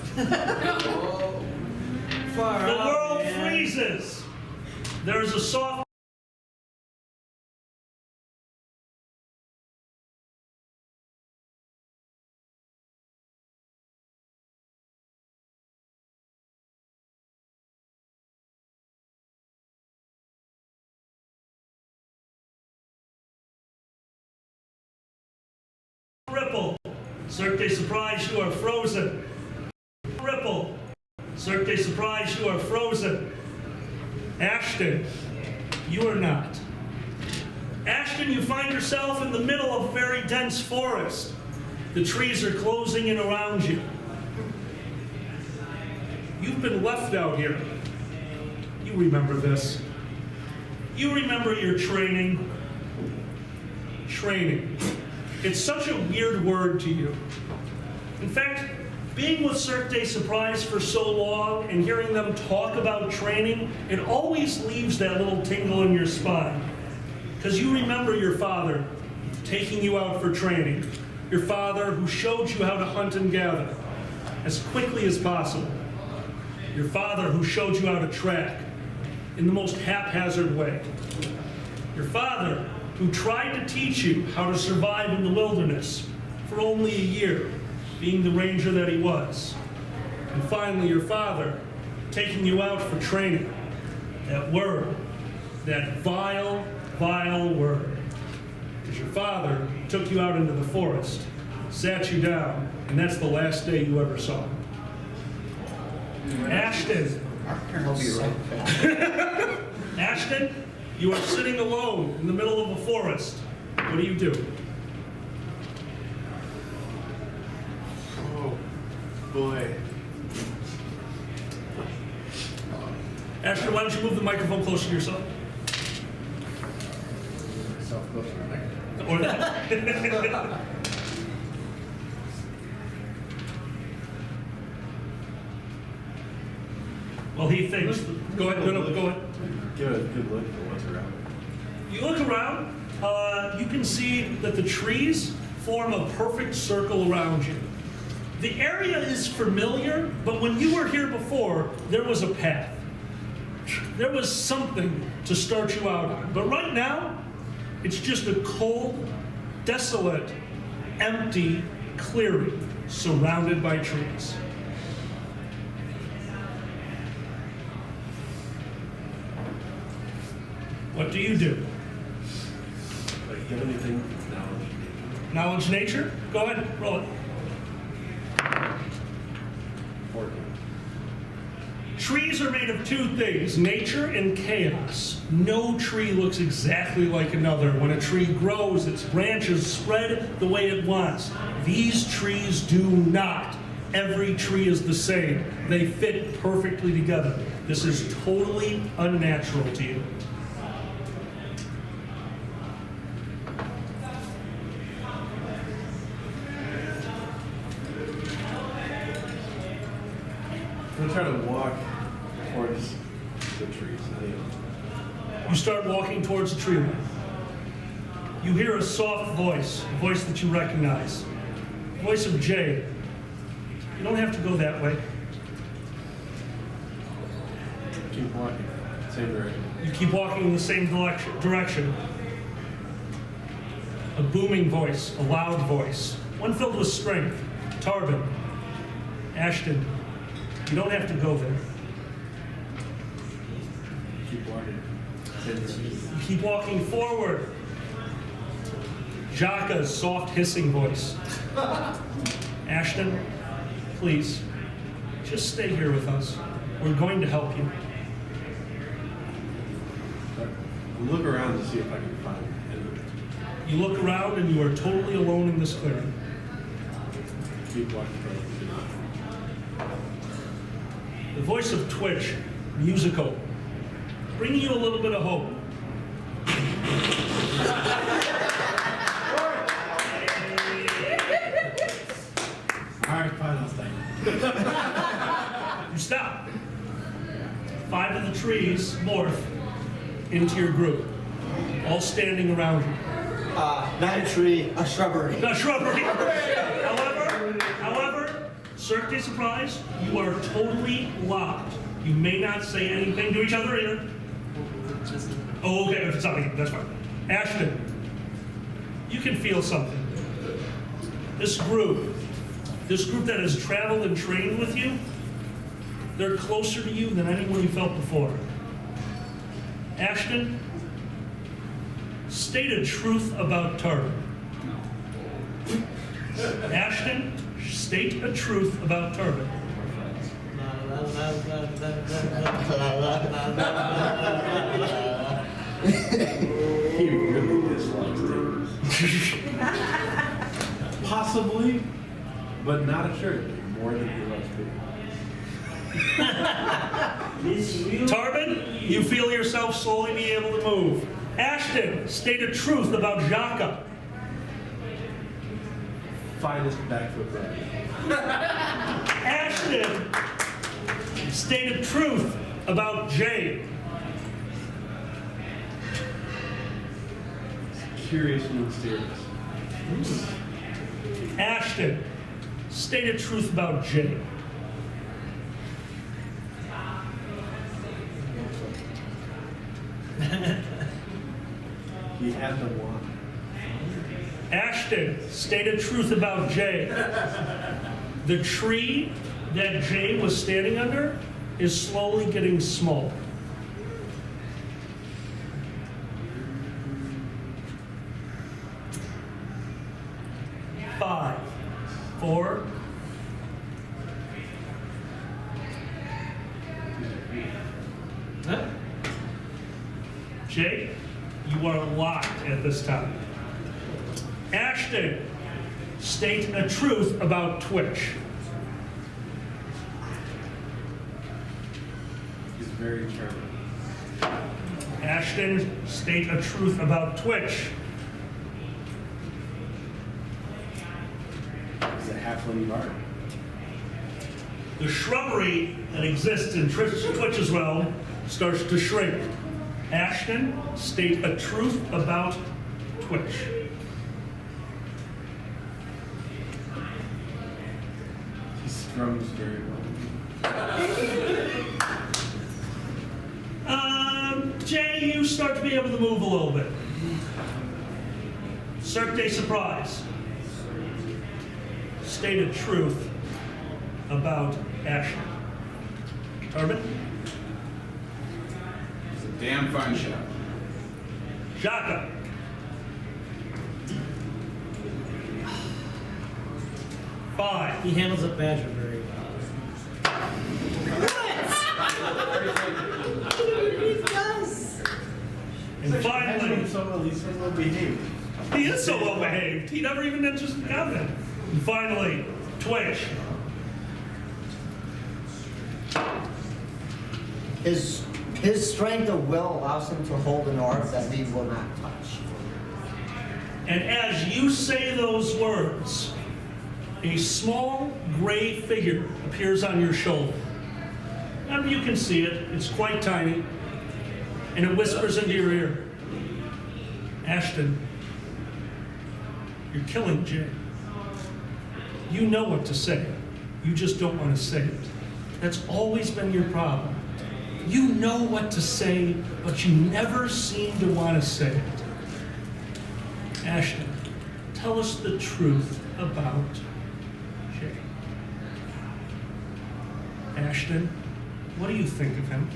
Far The out, world man. freezes. There's a soft ripple. Cirque de Surprise, you are frozen. Ripple. Cirque de Surprise, you are frozen. Ashton, you are not. Ashton, you find yourself in the middle of a very dense forest. The trees are closing in around you. You've been left out here. You remember this. You remember your training. Training. It's such a weird word to you. In fact, being with Cirque de Surprise for so long and hearing them talk about training, it always leaves that little tingle in your spine. Because you remember your father taking you out for training. Your father who showed you how to hunt and gather as quickly as possible. Your father who showed you how to track in the most haphazard way. Your father who tried to teach you how to survive in the wilderness for only a year, being the ranger that he was. And finally, your father taking you out for training. That word, that vile, vile word. Because your father took you out into the forest, sat you down, and that's the last day you ever saw him. Ashton. I'll be right back. Ashton, you are sitting alone in the middle of a forest. What do? Oh, boy. Ashton, why don't you move the microphone closer to yourself? Self-closure. Or that. Well, he thinks. Go ahead. No, go ahead. Give it a good look at what's around. You look around. You can see that the trees form a perfect circle around you. The area is familiar, but when you were here before, there was a path. There was something to start you out on. But right now, it's just a cold, desolate, empty clearing surrounded by trees. What do you do? Like, give anything knowledge. Knowledge nature? Go ahead, roll it. 40. Trees are made of two things, nature and chaos. No tree looks exactly like another. When a tree grows, its branches spread the way it wants. These trees do not. Every tree is the same. They fit perfectly together. This is totally unnatural to you. I'm gonna try to walk towards the trees. You start walking towards the tree line. You hear a soft voice, a voice that you recognize. The voice of Jay. You don't have to go that way. Keep walking. Same direction. You keep walking in the same direction. A booming voice, a loud voice, one filled with strength. Tarbin, Ashton, you don't have to go there. Keep walking. Same direction. You keep walking forward. Jaka's soft hissing voice. Ashton, please, just stay here with us. We're going to help you. I'll look around to see if I can find anything. You look around and you are totally alone in this clearing. Keep walking towards the trees. The voice of Twitch, musical, bringing you a little bit of hope. All right, fine, I'll stay. You stop. 5 of the trees morph into your group, all standing around you. Not a tree, a shrubbery. The shrubbery. However, Cirque de Surprise, you are totally locked. You may not say anything to each other either. Oh, okay, if it's not me, that's fine. Ashton, you can feel something. This group that has traveled and trained with you, they're closer to you than anyone you felt before. Ashton, state a truth about Tarbin. Ashton, state a truth about Tarbin. He really is Possibly, but not assuredly, more than he loves people. Tarbin, you feel yourself slowly be able to move. Ashton, state a truth about Jaka. Finest backfoot ride. Ashton, state a truth about Jay. Curious and mysterious. Ashton, state a truth about Jay. He had the wand. Ashton, state a truth about Jay. The tree that Jay was standing under is slowly getting small. Five, four, Huh? Jay, you are locked at this time. Ashton, state a truth about Twitch. He's very charming. Ashton, state a truth about Twitch. He's a halfling bard. The shrubbery that exists in Twitch's realm starts to shrink. Ashton, state a truth about Twitch. He strums very well. Jay, you start to be able to move a little bit. Cirque de surprise. State a truth about Ashton. Tarbin? It's a damn fine show. Jaka. Five. He handles a badger very well. And finally, so well, he's so well behaved. he is so well behaved. He never even enters the cabinet. And finally, Twitch. His strength of will allows him to hold an orb that we will not touch. And as you say those words, a small gray figure appears on your shoulder. And you can see it, it's quite tiny, and it whispers into your ear, Ashton, you're killing Jay. You know what to say, you just don't want to say it. That's always been your problem. You know what to say, but you never seem to want to say it. Ashton, tell us the truth about Jay. Ashton, what do you think of him?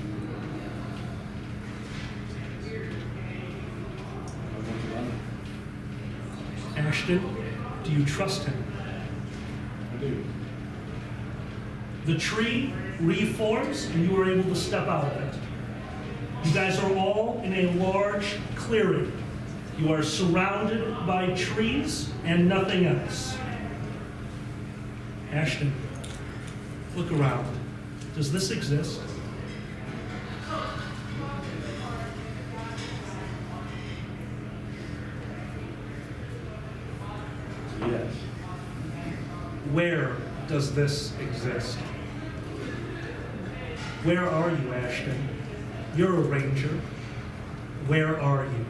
Ashton, do you trust him? I do. The tree reforms and you are able to step out of it. You guys are all in a large clearing. You are surrounded by trees and nothing else. Ashton, look around. Does this exist? Yes. Where does this exist? Where are you, Ashton? You're a ranger. Where are you?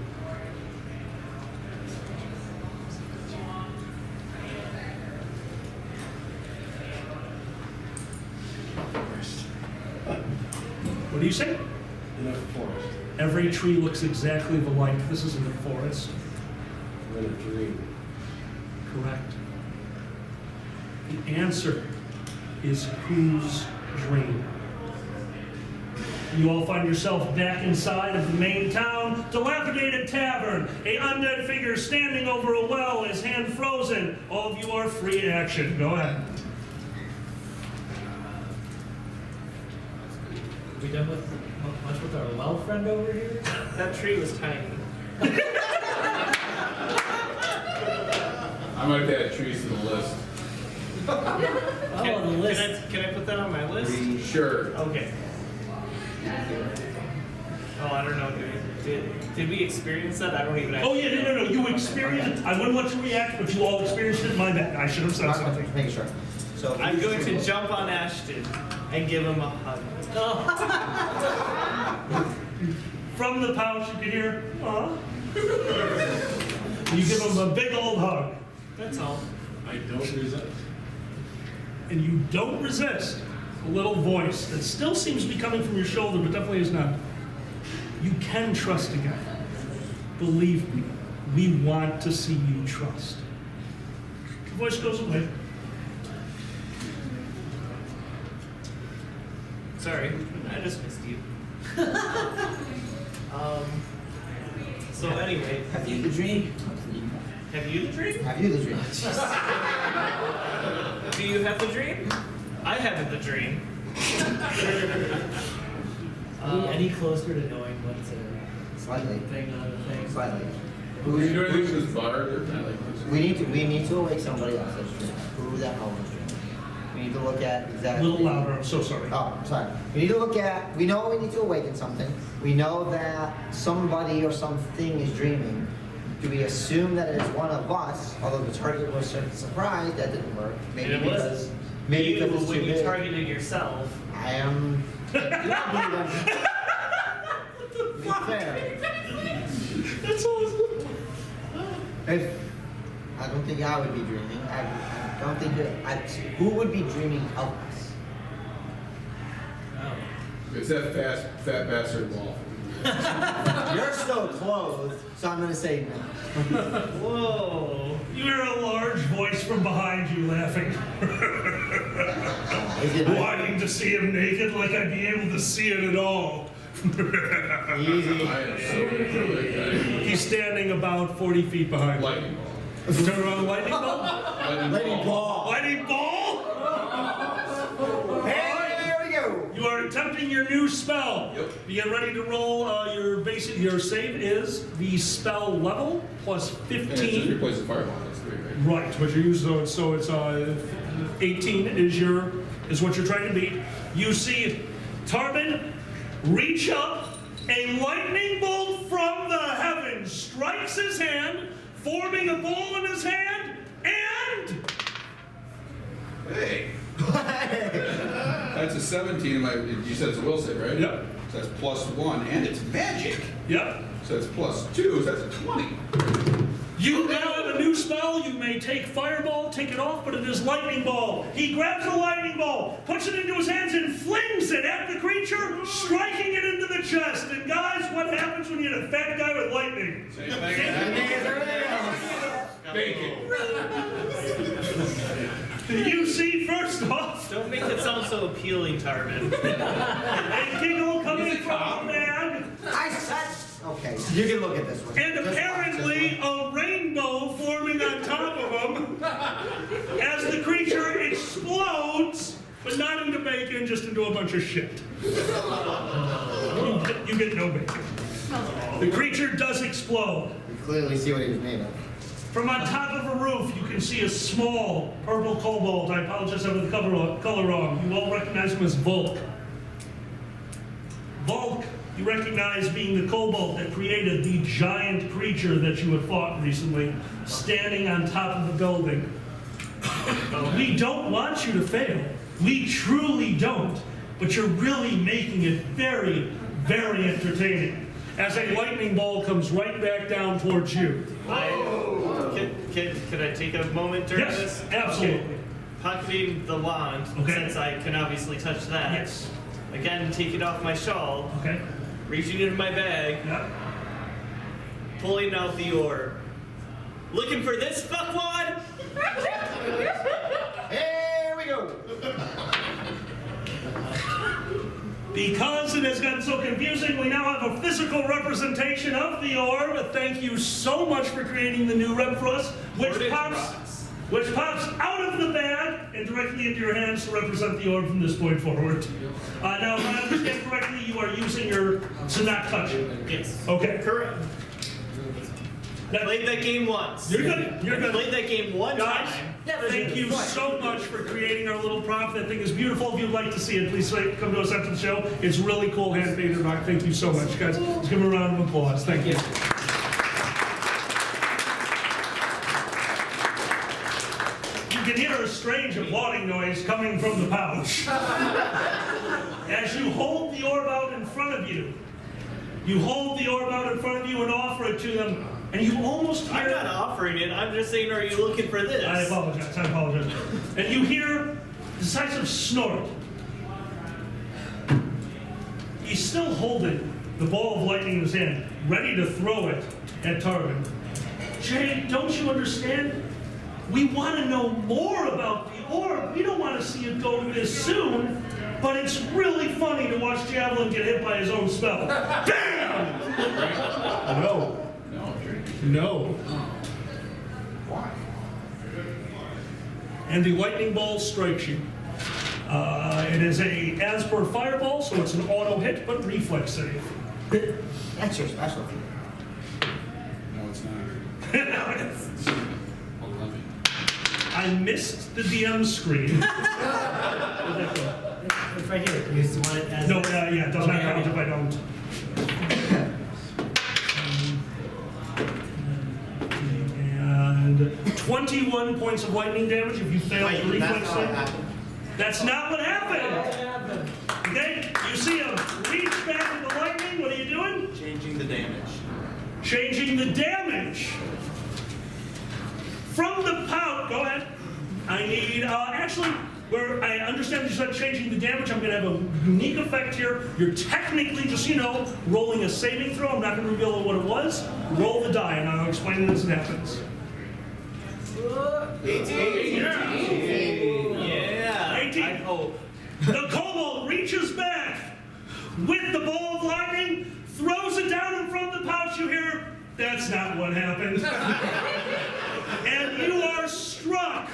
What do you say? In a forest. Every tree looks exactly alike. This isn't a forest. We're in a dream. Correct. The answer is whose dream? You all find yourself back inside of the main town, dilapidated tavern. A undead figure standing over a well, his hand frozen. All of you are free action. Go ahead. We done with much with our well friend over here? That tree was tiny. I might have added trees to the list. Oh, the list. Can I put that on my list? Sure. Okay. Oh, I don't know. Did we experience that? I don't even. Oh yeah, no. You experienced it. I wouldn't want you to react, but you all experienced it. My bad. I should have said something. Just making sure. So I'm going to jump on Ashton and give him a hug. From the pouch, you can hear, "Aw." You give him a big old hug, That's all. I don't resent. and you don't resist a little voice that still seems to be coming from your shoulder, but definitely is not. You can trust again. Believe me, we want to see you trust. The voice goes away. Sorry, I just missed you. So anyway, have you the dream? have you the dream? Have you the dream? Do you have the dream? I have the dream. Any closer to knowing what's a Slightly. thing, not a thing? Slightly. Were you doing anything with this bard or kind of like this? We need to awake somebody else that's dreaming. Who that hell is dreaming? We need to look at A exactly. little louder, I'm so sorry. Oh, sorry. We need to look at. We know we need to awaken something. We know that somebody or something is dreaming. Do we assume that it is one of us? Although the target was surprised that didn't work. Maybe And it was because maybe you because it's when too you big. targeted yourself. I am. Be fair. That's awesome. If I don't think I would be dreaming. I don't think who would be dreaming of us? It's that fat bastard wall. You're so clothed, so I'm gonna say no. Whoa. You hear a large voice from behind you laughing. Is it Wanting to see him naked like I'd be able to see it at all. easy? I am so into that guy. He's standing about 40 feet behind you. Lightning ball. Turn around, lightning bolt? Lady ball. Lightning ball? Here we go. You are attempting your new spell. Yep. You get ready to roll your save is the spell level plus And it just 15. replaces fireball. That's great, right? Right, but you're using so it's 18 is what you're trying to beat. You see Tarbin reach up, a lightning bolt from the heavens strikes his hand, forming a ball in his hand, and Hey. That's a 17. You said it's a will save, right? Yep. So that's +1, and it's magic. yep. So it's +2, so that's a 20. You now have a new spell. You may take fireball, take it off, but it is lightning ball. He grabs the lightning ball, puts it into his hands, and flings it at the creature, striking it into the chest. And guys, what happens when you hit a fat guy with lightning? Same thing. Bacon. You see, first off, Don't make it sound so appealing, Tarvin. a giggle coming from the man, I said. Okay, you can look at this one. and Just watch apparently this one. a rainbow forming on top of him as the creature explodes, but not into bacon, just into a bunch of shit. You get no bacon. The creature does explode. You clearly see what he was made of. From on top of a roof, you can see a small purple kobold. I apologize, I have the color wrong. You all recognize him as Volk. Volk, you recognize being the kobold that created the giant creature that you have fought recently, standing on top of the building. We don't want you to fail. We truly don't. But you're really making it very, very entertaining. As a lightning ball comes right back down towards you. Can I take a moment during Yes, this? absolutely. Okay. Pocketing the wand, Okay. since I can obviously touch that. Yes. Again, take it off my shawl, Okay. reaching into my bag, Yeah. pulling out the orb. Looking for this fuckwad? Here we go. Because it has gotten so confusing, we now have a physical representation of the orb. Thank you so much for creating the new rep for us, which pops out of the bag and directly into your hands to represent the orb from this point forward. Now, if I understand correctly, you are using your to not touch it. Yes. Okay. Correct. Played that game once. You're good. You're good. Played that game one Guys, time. thank you so much for creating our little prop. That thing is beautiful. If you'd like to see it, please come to us after the show. It's really cool, hand-painted rock. Thank you so much, guys. Let's give them a round of applause. Thank you. You can hear a strange applauding noise coming from the pouch. As you hold the orb out in front of you, you hold the orb out in front of you and offer it to them, and you almost hear... I'm not offering it. I'm just saying, are you looking for this? I apologize. And you hear the decisive snort. He's still holding the ball of lightning in his hand, ready to throw it at Tarvin. Jay, don't you understand? We want to know more about the orb. We don't want to see it go this soon, but it's really funny to watch Javelin get hit by his own spell. Bam! No. Why? And the lightning ball strikes you. It is as per fireball, so it's an auto hit, but reflex save. That's your special. No, it's not. I missed the DM screen. It's right here. You just want it as. No, yeah, it does not count if I don't. And 21 points of lightning damage if you fail the reflex save. That's not what happened. Okay, you see him reach back at the lightning. What are you doing? Changing the damage. Changing the damage. From the pouch, go ahead. I need, actually, where I understand you said changing the damage, I'm going to have a unique effect here. You're technically, just so you know, rolling a saving throw. I'm not going to reveal what it was. Roll the die, and I'll explain it as it happens. 18. Yeah. 18. I hope. The kobold reaches back with the ball of lightning, throws it down in front of the pouch. You hear, that's not what happened. And you are struck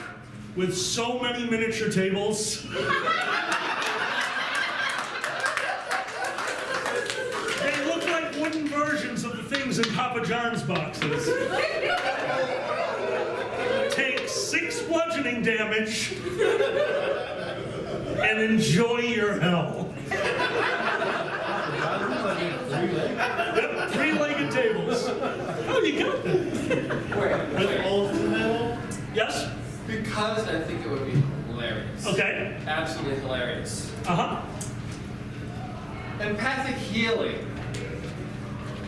with so many miniature tables. They look like wooden versions of the things in Papa John's boxes. Take 6 bludgeoning damage and enjoy your hell. Yep, 3-legged tables. Oh, you got that. Wait, All of the metal? Yes? because I think it would be hilarious. Okay. Absolutely hilarious. Uh-huh. Empathic healing.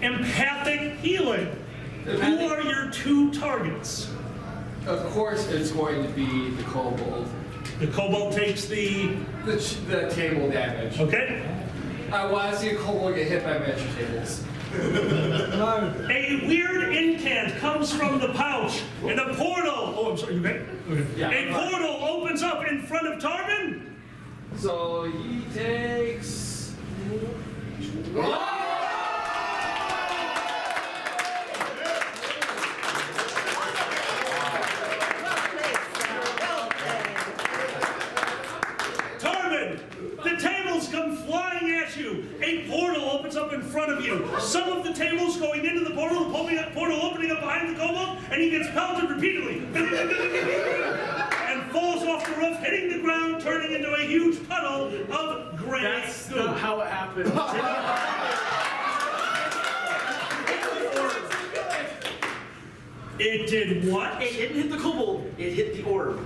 Empathic healing. Who Empathic- are your 2 targets? Of course, it's going to be the kobold. The kobold takes the... The table damage. Okay. I want to see a kobold get hit by miniature tables. A weird incant comes from the pouch, and a portal... Oh, I'm sorry, you okay? Okay. Yeah. A portal opens up in front of Tarvin. So he takes... Tarvin, the tables come flying at you. A portal opens up in front of you. Some of the tables going into the portal opening up behind the kobold, and he gets pelted repeatedly. And falls off the roof, hitting the ground, turning into a huge puddle of gray That's goo. not how it happened. It did what? It didn't hit the kobold, it hit the orb.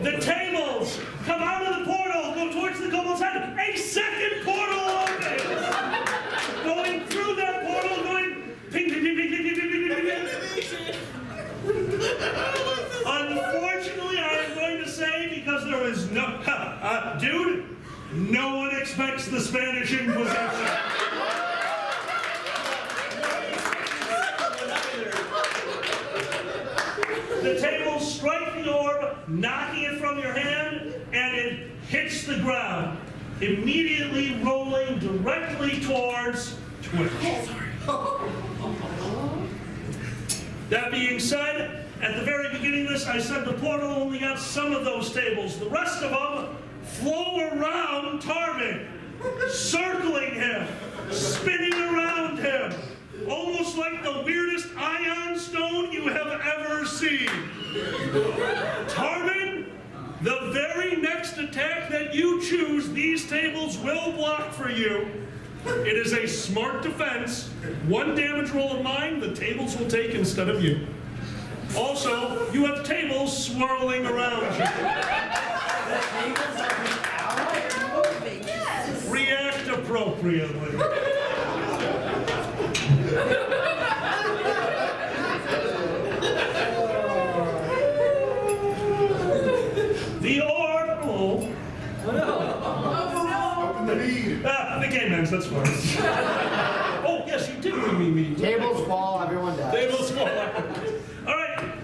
The tables come out of the portal, go towards the kobold's head. A second portal opens. Going through that portal, going ping, ping, ping, ping, ping, ping, ping, ping, ping. Unfortunately, I am going to say, because there is no... dude, no one expects the Spanish Inquisition. The tables strike the orb, knocking it from your hand, and it hits the ground, immediately rolling directly towards Twitch. That being said, at the very beginning of this, I said the portal only got some of those tables. The rest of them flow around Tarvin, circling him. spinning around him, almost like the weirdest ion stone you have ever seen. Tarvin, the very next attack that you choose, these tables will block for you. It is a smart defense. One damage roll of mine, the tables will take instead of you. Also, you have tables swirling around you. React appropriately. The orb. Oh. Open the mead. The game ends, that's fine. Oh, yes, you did bring me. Tables fall, everyone dies. Tables fall. All right.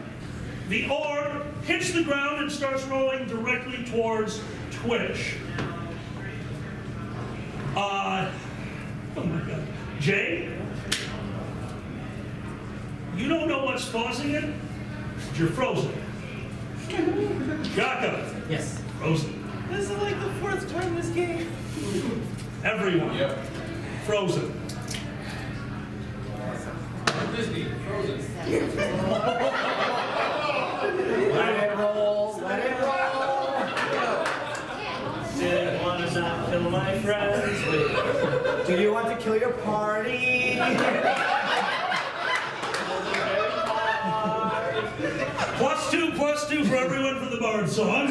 The orb hits the ground and starts rolling directly towards Twitch. Oh my God. Jay? You don't know what's causing it? You're frozen. Jacob? Yes. Frozen. This is like the 4th time this game. Everyone. Yep. Frozen. Disney, Frozen. Let it roll, let it roll. Didn't want to not kill my friends. Do you want to kill your party? +2 for everyone for the Bard song.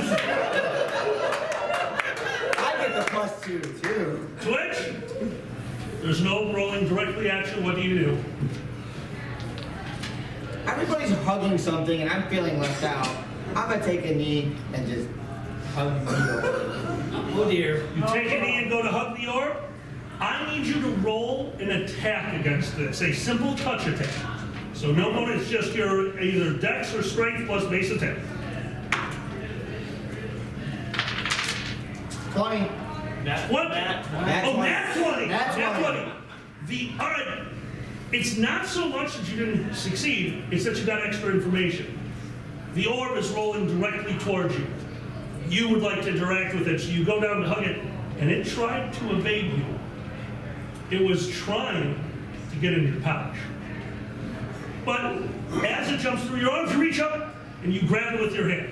I get the +2 too. Twitch, there's no rolling directly at you. What do you do? Everybody's hugging something and I'm feeling left out. I'm gonna take a knee and just hug the orb. Oh dear. You take a knee and go to hug the orb. I need you to roll an attack against this, a simple touch attack. So no bonus, just your either dex or strength plus base attack. 20. What? Nat Oh, 20. nat 20. Nat 20. All right. It's not so much that you didn't succeed, it's that you got extra information. The orb is rolling directly towards you. You would like to interact with it, so you go down to hug it, and it tried to evade you. It was trying to get in your pouch. But as it jumps through your arms, you reach up and you grab it with your hand.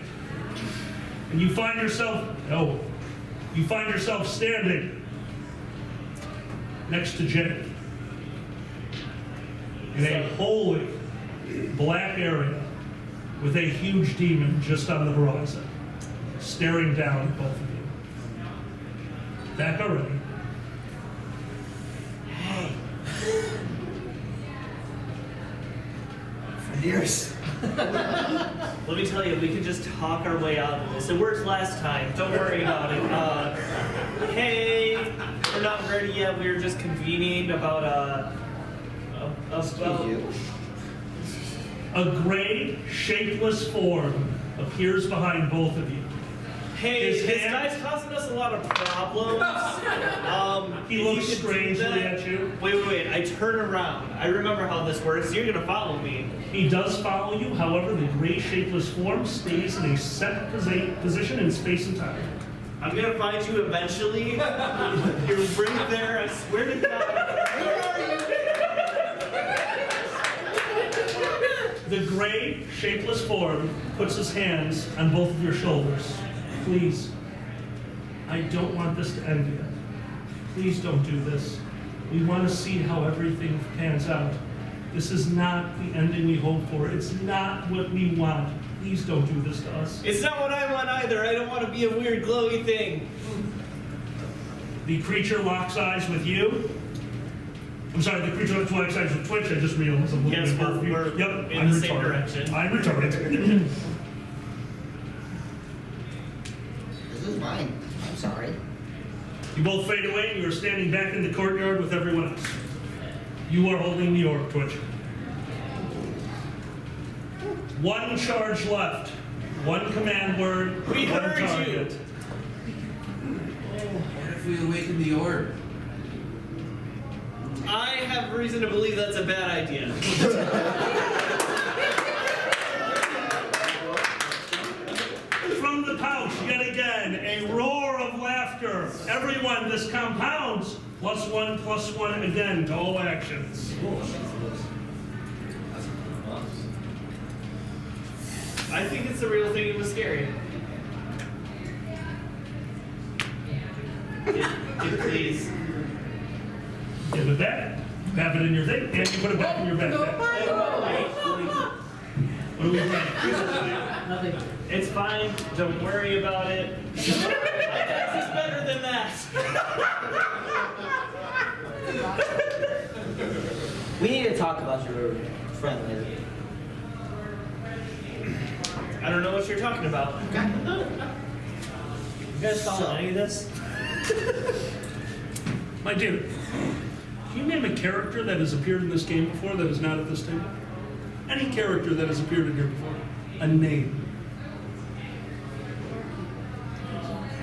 And you find yourself standing next to Jay in a holy black area with a huge demon just on the horizon, staring down at both of you. Back already. Years. Let me tell you, we can just talk our way out of this. It worked last time. Don't worry about it. Hey, we're not ready yet. We were just convening about A gray, shapeless form appears behind both of you. Hey, His this hand- guy's causing us a lot of problems. He if looks you could do strangely that- at you. Wait. I turn around. I remember how this works. You're gonna follow me. He does follow you, however, the gray, shapeless form stays in a set position in space and time. I'm gonna find you eventually. You're right there. I swear to God. The gray, shapeless form puts his hands on both of your shoulders. Please, I don't want this to end yet. Please don't do this. We want to see how everything pans out. This is not the ending we hope for. It's not what we want. Please don't do this to us. It's not what I want either. I don't want to be a weird glowy thing. The creature locks eyes with you. I'm sorry, the creature locks eyes with Twitch. I just realized I'm looking Yes, at both of you. we're Yep, in I'm the same retarded. direction. I'm retarded. This is mine. I'm sorry. You both fade away and you are standing back in the courtyard with everyone else. You are holding the orb, Twitch. One charge left. One command word. We one heard you. target. What if we awaken the orb? I have reason to believe that's a bad idea. From the pouch, yet again, a roar of laughter. Everyone, this compounds +1 again to all actions. I think it's the real thing. It was scary. Please. Give it back. Have it in your thing, and you put it back in your backpack. What do we think? Nothing. It's fine. Don't worry about it. I guess it's better than that. We need to talk about your friend later. I don't know what you're talking about. You guys follow any of this? My dear, can you name a character that has appeared in this game before that is not at this table? Any character that has appeared in here before. A name. I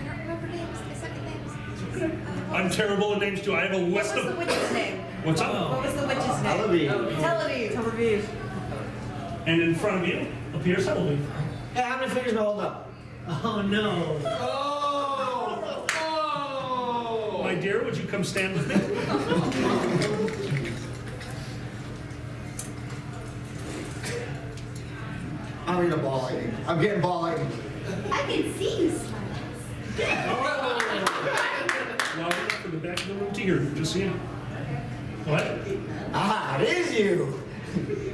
don't remember names. I suck at names. Okay. I'm terrible at names too. I have a What list was the of... witch's name? What's up? What was the witch's name? Television. Television. And in front of you appears Hellweed. Hey, how many fingers am I holding up? Oh no. My dear, would you come stand with me? I'm getting ball lightning. I'm getting ball lightning. I can see you smile. Loud enough for the back of the room to hear you. Just see him. What? Ah, it is you.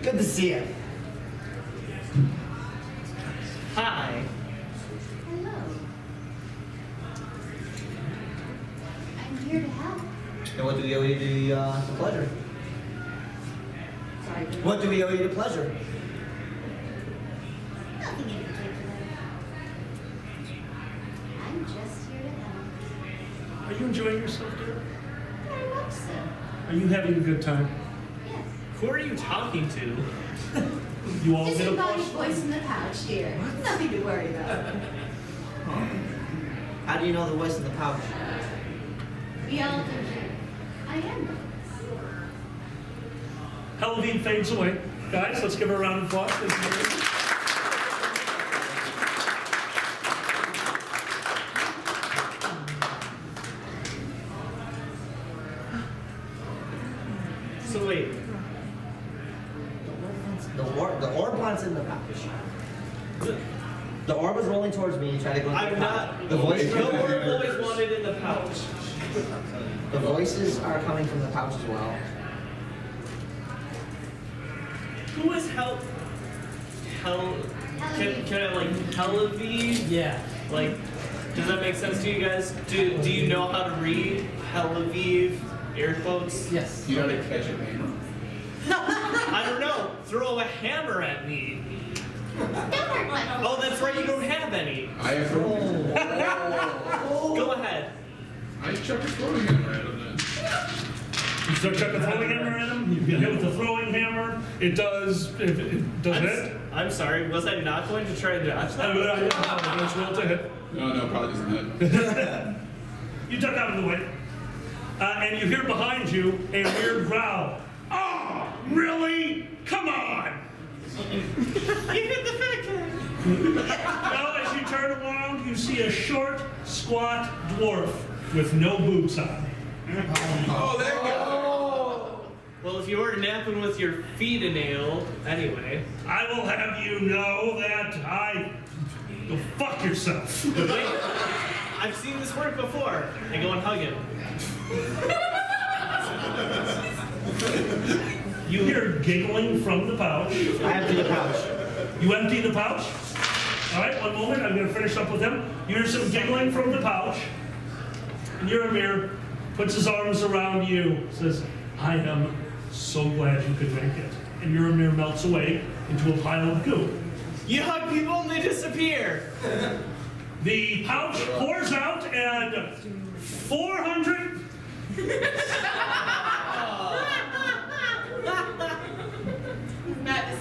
Good to see you. Hi. Hello. I'm here to help. And what do we owe you the pleasure? Sorry. What do we owe you the pleasure? Nothing in particular. I'm just here to help. Are you enjoying yourself, dear? Very much so. Are you having a good time? Yes. Who are you talking to? You all Just get a embodied plus? voice in the pouch here. Nothing to worry about. How do you know the voice in the pouch? We all do. I am. Hellweed fades away. Guys, let's give her a round of applause. Thank you very much. So wait. The orb wants in the pouch. The orb is rolling towards me. You try to go into I'm the pouch. not. The voice. No orb always wanted in the pouch. The voices are coming from the pouch as well. Who is Hell? Can I like Helaviv? Yeah. Like, does that make sense to you guys? Do you know how to read Helaviv? Air quotes? Yes. You know how to catch a hammer? I don't know. Throw a hammer at me. Oh, that's right. You don't have any. I have throwing. Go ahead. I chuck a throwing hammer at him then. You start chucking a throwing hammer at him. You get hit with the throwing hammer. It does. It does hit. I'm sorry. Was I not going to try to dodge that? Let's roll to hit. No, probably doesn't hit. You duck out of the way, and you hear behind you a weird growl. Oh, really? Come on! You hit the fat guy. Now, as you turn around, you see a short, squat dwarf with no boots on. Oh, that guy. Well, if you were napping with your feet a nail, anyway. I will have you know that Go fuck yourself. Wait, I've seen this work before. I go and hug him. You hear giggling from the pouch. I empty the pouch. You empty the pouch. All right, one moment. I'm going to finish up with him. You hear some giggling from the pouch. And Uramir puts his arms around you, says, I am so glad you could make it. And Uramir melts away into a pile of goo. You hug people and they disappear. The pouch pours out and 400.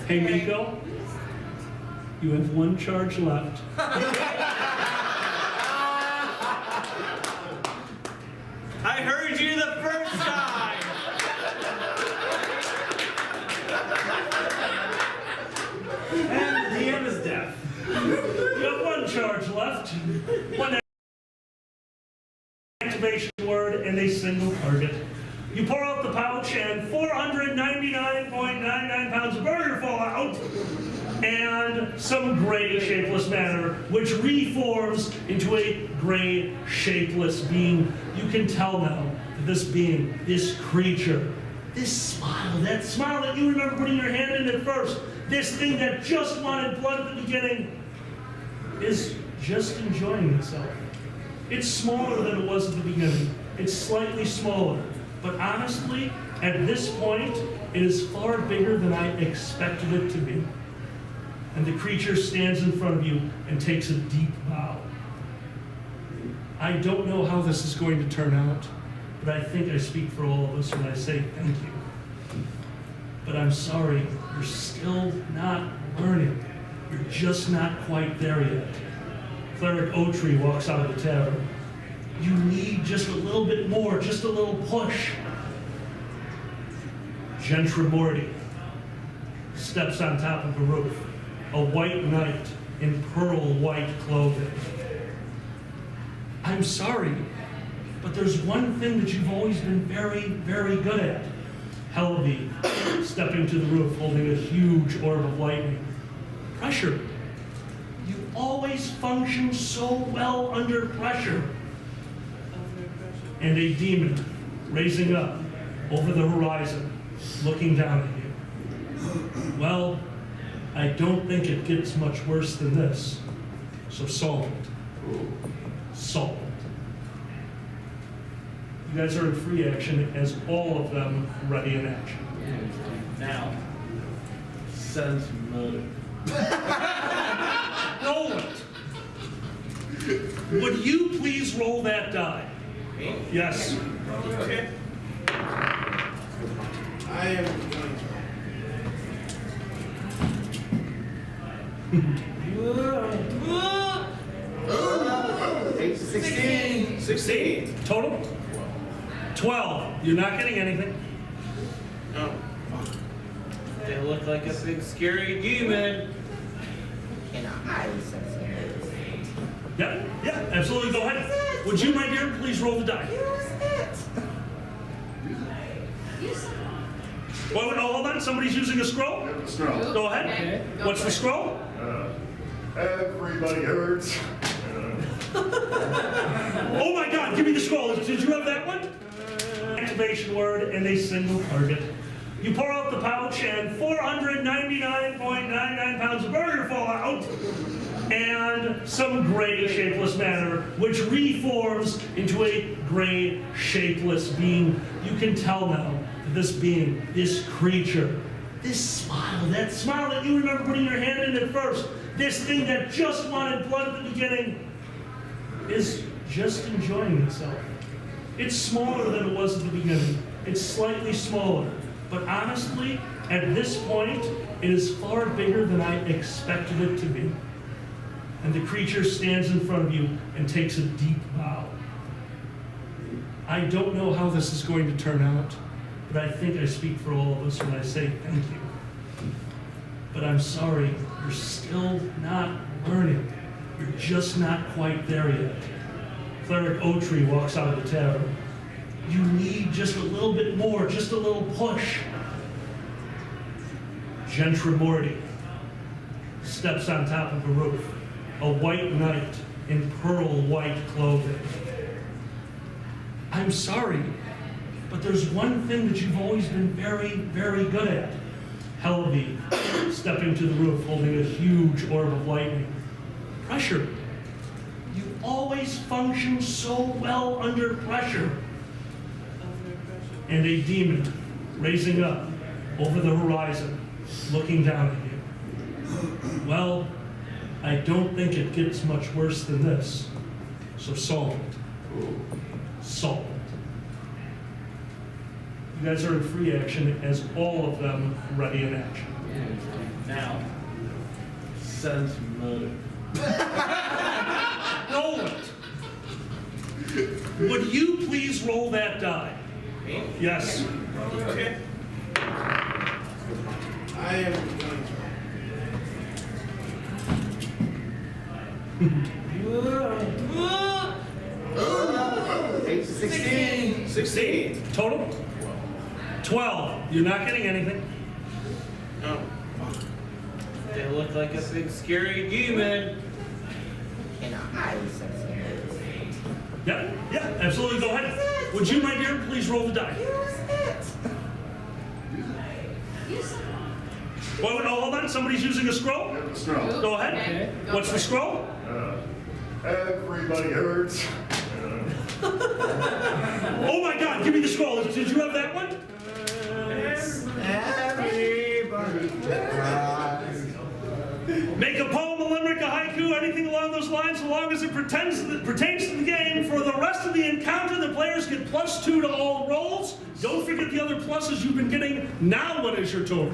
Hey, Nico. You have one charge left. I heard you the first time. And the DM is deaf. You have one charge left. One activation word, and they single target. You pour out the pouch and 499.99 pounds of burger fall out, and some gray shapeless matter, which reforms into a gray shapeless being. You can tell now that this being, this creature, this smile that you remember putting your hand in at first, this thing that just wanted blood at the beginning, is just enjoying itself. It's smaller than it was at the beginning. It's slightly smaller. But honestly, at this point, it is far bigger than I expected it to be. And the creature stands in front of you and takes a deep bow. I don't know how this is going to turn out, but I think I speak for all of us when I say thank you. But I'm sorry, you're still not learning. You're just not quite there yet. Cleric Otree walks out of the tavern. You need just a little bit more, just a little push. Gentrimorty steps on top of a roof, a white knight in pearl white clothing. I'm sorry, but there's one thing that you've always been very, very good at. Helvey stepping to the roof, holding a huge orb of lightning. Pressure. You always function so well under pressure. And a demon raising up over the horizon, looking down at you. Well, I don't think it gets much worse than this. So solve it. Solve it. You guys are in free action as all of them ready in action. Now, sense motive. Roll it. Would you please roll that die? Me? Yes. Okay. I am going 16. 16. Total? 12. You're not getting anything. Oh. They look like a big scary demon. In a highly sensitive. Yep, absolutely. Go ahead. Would you, my dear, please roll the die? Well, no, hold on. Somebody's using a scroll. Scroll. Go ahead. What's the scroll? Everybody hurts. Oh my God! Give me the scroll. Did you have that one? Activation word and a single target. You pour out the pouch and 499.99 pounds of burger fall out, and some gray shapeless matter, which reforms into a gray shapeless being. You can tell now that this being, this creature, this smile that you remember putting your hand in at first, this thing that just wanted blood at the beginning, is just enjoying itself. It's smaller than it was at the beginning. It's slightly smaller. But honestly, at this point, it is far bigger than I expected it to be. And the creature stands in front of you and takes a deep bow. I don't know how this is going to turn out, but I think I speak for all of us when I say thank you. But I'm sorry, you're still not learning. You're just not quite there yet. Cleric Otree walks out of the tavern. You need just a little bit more, just a little push. Gentrimorty steps on top of a roof, a white knight in pearl white clothing. I'm sorry, but there's one thing that you've always been very, very good at. Helvey stepping to the roof, holding a huge orb of lightning. Pressure. You always function so well under pressure. And a demon raising up over the horizon, looking down at you. Well, I don't think it gets much worse than this. So solve it. Solve it. You guys are in free action as all of them ready in action. now. Sense motive. Roll it. Would you please roll that die? Me? Yes. Okay. I am going 8 to 16. 16. Total? 12. You're not getting anything. Oh. They look like a big scary demon. In a highly sensitive. Yeah, absolutely. Go ahead. Would you, my dear, please roll the die? Well, oh, hold on. Somebody's using a scroll? Yeah, the scroll. Go ahead. Okay. What's the scroll? Everybody hurts. Oh my God, give me the scroll. Did you have that one? Everybody cries. Make a poem, a limerick, a haiku, anything along those lines, so long as it pertains to the game. For the rest of the encounter, the players get +2 to all rolls. Don't forget the other pluses you've been getting. Now what is your total?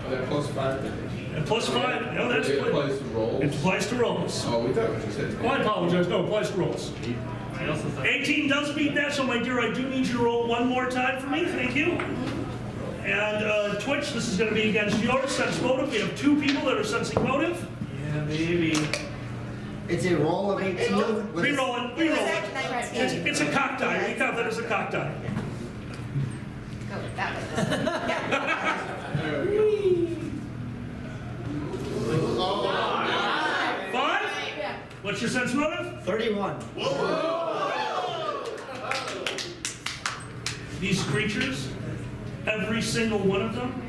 That +5. And +5. No, that's It good. applies to rolls. It applies to rolls. Oh, we thought what you said. Oh, I apologize. No, it applies to rolls. I also thought 18 does beat that, so my dear, I do need you to roll one more time for me. Thank you. And Twitch, this is going to be against yours. Sense motive. We have 2 people that are sensing motive. yeah, baby. It's a roll of 18. with a- Reroll it. Reroll it. It's a cock die. We count that as a cock die. Go that way. 5? What's your sense motive? 31. These creatures, every single one of them,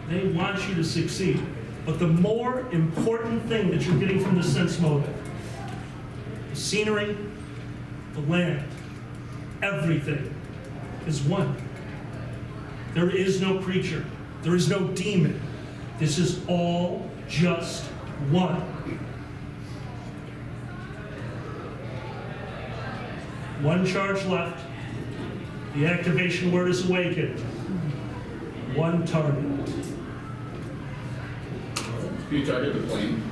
they want you to succeed. But the more important thing that you're getting from the sense motive, the scenery, the land, everything is one. There is no creature. There is no demon. This is all just one. One charge left. The activation word is awakened. One target. Can you target the plane?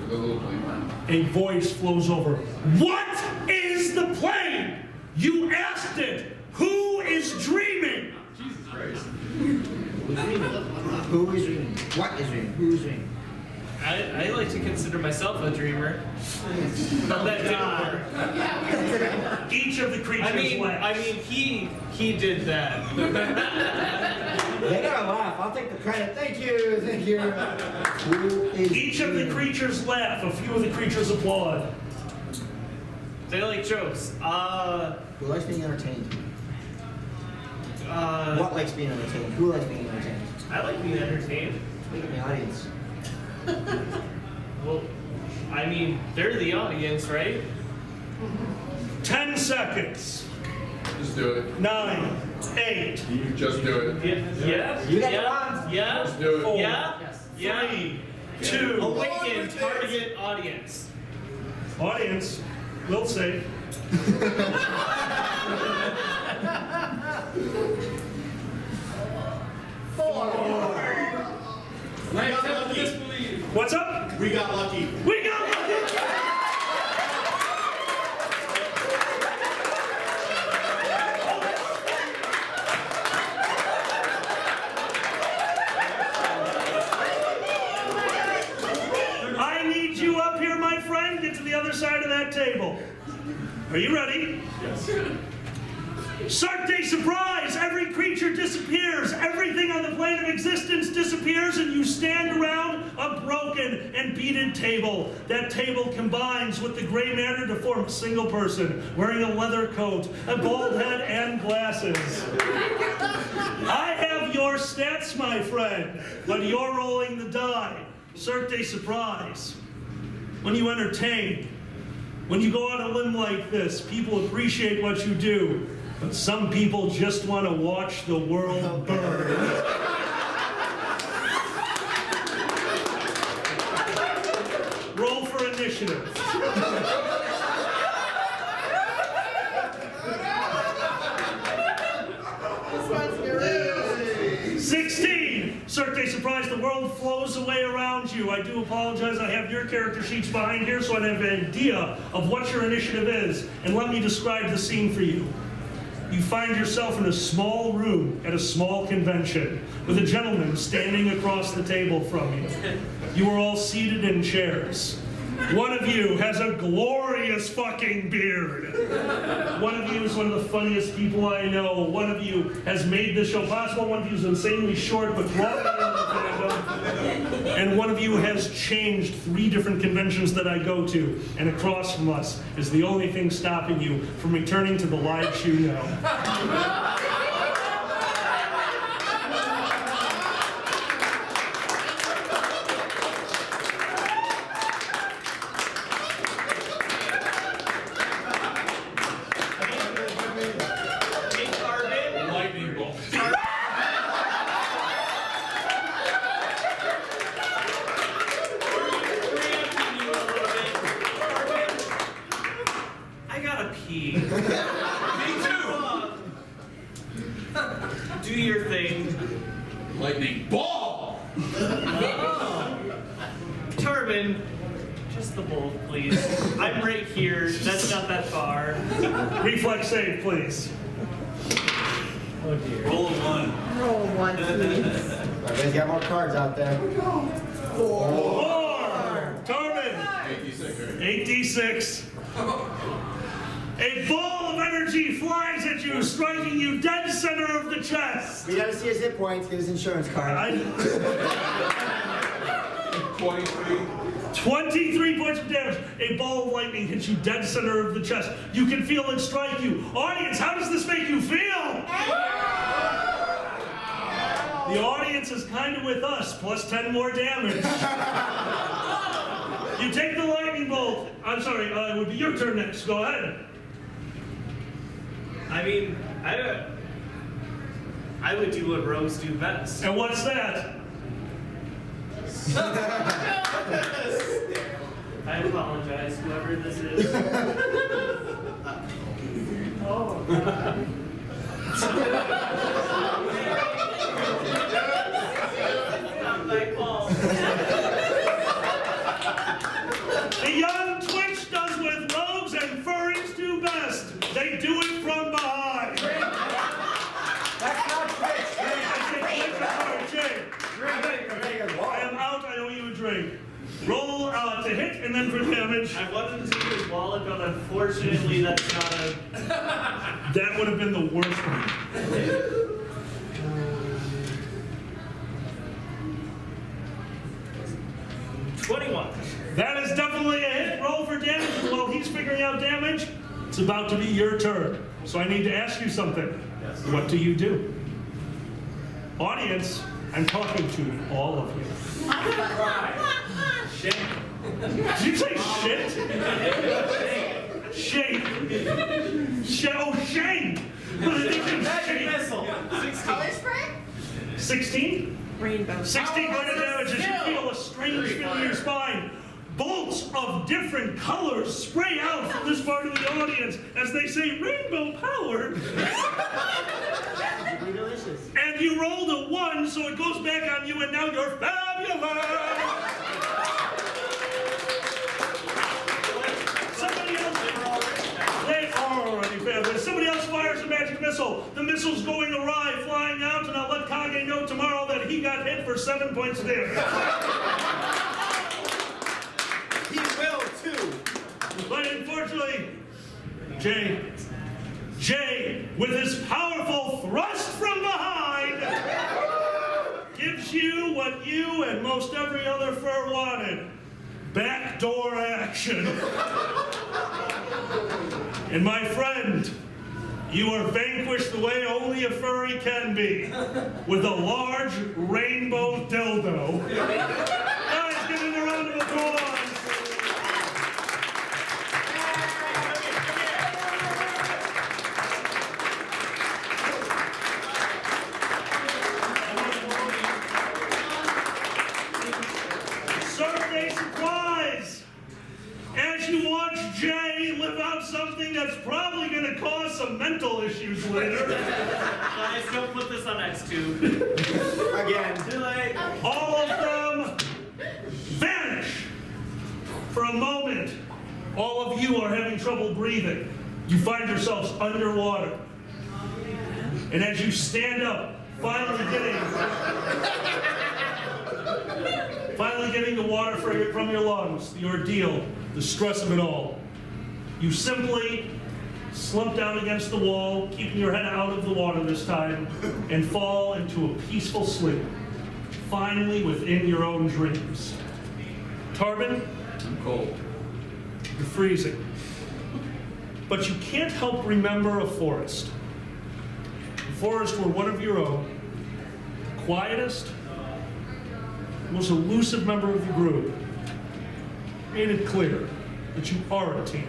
The little plane. A voice flows over. What is the plane? You asked it. Who is dreaming? Jesus Christ. Who is dreaming? What is dreaming? Who is dreaming? I like to consider myself a dreamer. But that didn't work. Each of the creatures laughs. He did that. They gotta laugh. I'll take the credit. Thank you. Thank you. Who is Each of the dreaming? creatures laugh. A few of the creatures applaud. They like jokes. Who likes being entertained? What likes being entertained? Who likes being entertained? I like being entertained. Speak of the audience. Well, I mean, they're the audience, right? 10 seconds. Just do it. 9, 8, Just do it. Yeah. You got Yeah. it. Yeah. Just do it. 4, Yeah. Yeah. 3, 2. Awaken, target audience. Audience, will say. What's up? We got lucky. We got lucky! I need you up here, my friend. Get to the other side of that table. Are you ready? Yes. Sark-day surprise! Every creature disappears. Everything on the plane of existence disappears, and you stand around a broken and beaten table. That table combines with the gray matter to form a single person, wearing a leather coat, a bald head, and glasses. I have your stats, my friend, but you're rolling the die. Sark-day surprise. When you entertain, when you go on a limb like this, people appreciate what you do. But some people just want to watch the world burn. Roll for initiative. This one's good. 16. Sark-day surprise, the world flows away around you. I do apologize, I have your character sheets behind here so I have an idea of what your initiative is. And let me describe the scene for you. You find yourself in a small room at a small convention with a gentleman standing across the table from you. You are all seated in chairs. One of you has a glorious fucking beard. One of you is one of the funniest people I know. One of you has made this show possible. One of you is insanely short but growing in the fandom. And one of you has changed 3 different conventions that I go to. And across from us is the only thing stopping you from returning to the lives you know. Do your thing. Lightning ball! Turbin, just the bolt, please. I'm right here. That's not that far. Reflex save, please. Oh dear. Roll a 1. Roll 1, please. Everybody's got more cards out there. 4. Turbin. 8d6. 8d6. A ball of energy flies at you, striking you dead center of the chest. We gotta see his hit points, get his insurance card. 23. 23 points of damage. A ball of lightning hits you dead center of the chest. You can feel it strike you. Audience, how does this make you feel? The audience is kind of with us, plus 10 more damage. You take the lightning bolt. I'm sorry, it would be your turn next. Go ahead. I mean, I would do what rogues do best. And what's that? I apologize, whoever this is. Oh. Not my fault. The young Twitch does what rogues and furries do best. They do it from behind. That's not Twitch. I am out. I owe you a drink. Roll to hit and then for damage. I wanted to use his wallet, but unfortunately that's not a... That would have been the worst one. That is definitely a hit. Roll for damage. While he's figuring out damage, it's about to be your turn. So I need to ask you something. Yes. What do you do? Audience, I'm talking to all of you. Shit. Did you say shit? Shake. Oh, shame. Magic missile. 16? Rainbow. 16 point of damage as you feel a strange feeling in your spine. Bolts of different colors spray out from this part of the audience as they say rainbow power. And you rolled a 1, so it goes back on you, and now you're fabulous. Somebody else. They are already fabulous. Somebody else fires a magic missile. The missile's going awry, flying out, and I'll let Kage know tomorrow that he got hit for 7 points of damage. He will too. But unfortunately, Jay, with his powerful thrust from behind, gives you what you and most every other fur wanted. Backdoor action. And my friend, you are vanquished the way only a furry can be, with a large rainbow dildo. Guys, give him a round of applause. Survey surprise! As you watch Jay live out something that's probably going to cause some mental issues later. Guys, don't put this on X2. Again. Too late. All of them vanish. For a moment, all of you are having trouble breathing. You find yourselves underwater. And as you stand up, finally getting Finally getting the water from your lungs, the ordeal, the stress of it all. You simply slump down against the wall, keeping your head out of the water this time, and fall into a peaceful sleep, finally within your own dreams. Tarbin, I'm cold. you're freezing. But you can't help remember a forest. A forest where one of your own, quietest, most elusive member of the group, made it clear that you are a team.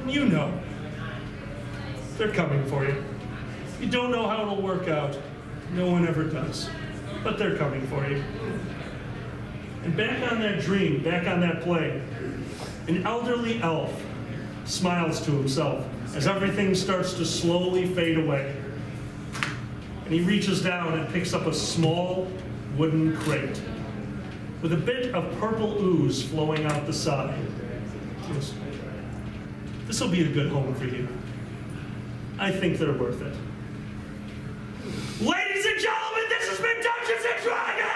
And you know. They're coming for you. You don't know how it'll work out. No one ever does. But they're coming for you. And back on that dream, back on that plane, an elderly elf smiles to himself as everything starts to slowly fade away. And he reaches down and picks up a small wooden crate with a bit of purple ooze flowing out the side. This will be a good home for you. I think they're worth it. Ladies and gentlemen, this has been Dungeons and Dragons!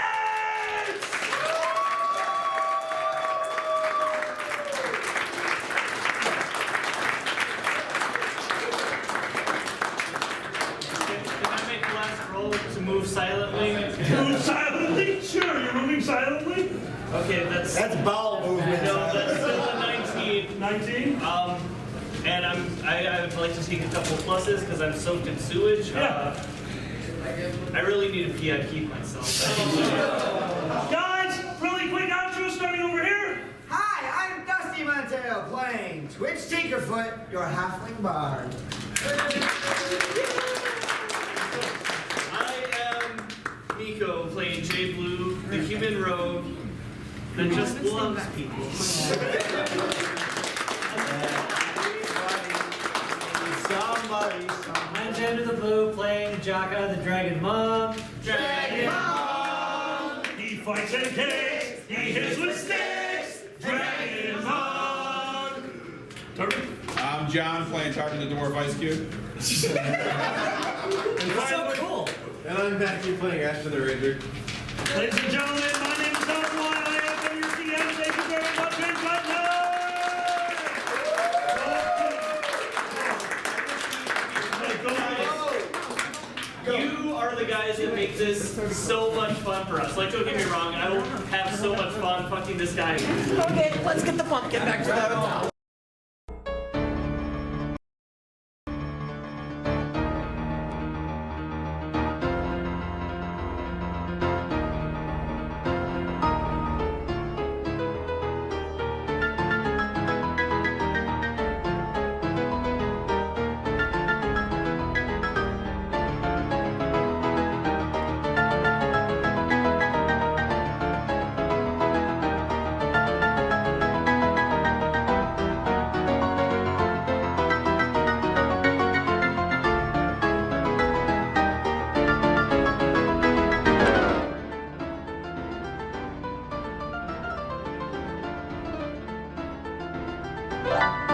Can I make the last roll to move silently? Move silently? Sure, you're moving silently. Okay, that's bowel movement. no, that's still a 19. 19? And I would like to take a couple pluses because I'm soaked in sewage. Yeah. I really need a pee. I keep myself. Guys, really quick outro starting over here. Hi, I'm Dusty Montero playing Twitch Tinkerfoot, your halfling bard. I am Nico playing Jay Blue, the human rogue that just loves people. Somebody. I'm Xander the Blue playing Jaka the Dragon Mom. Dragon He fights and kicks, he hits with sticks. Dragon on. Turn. I'm John playing Tarkin the Dwarf Ice Cube. It's so cool. And I'm Matthew playing Ashton the Ranger. Ladies and gentlemen, my name is Don Juan. I have been your DM. Thank you very much, and good night. You are the guys that make this so much fun for us. Like, don't get me wrong, I will have so much fun fucking this guy. Okay, let's get the pumpkin back to the hotel. Yeah.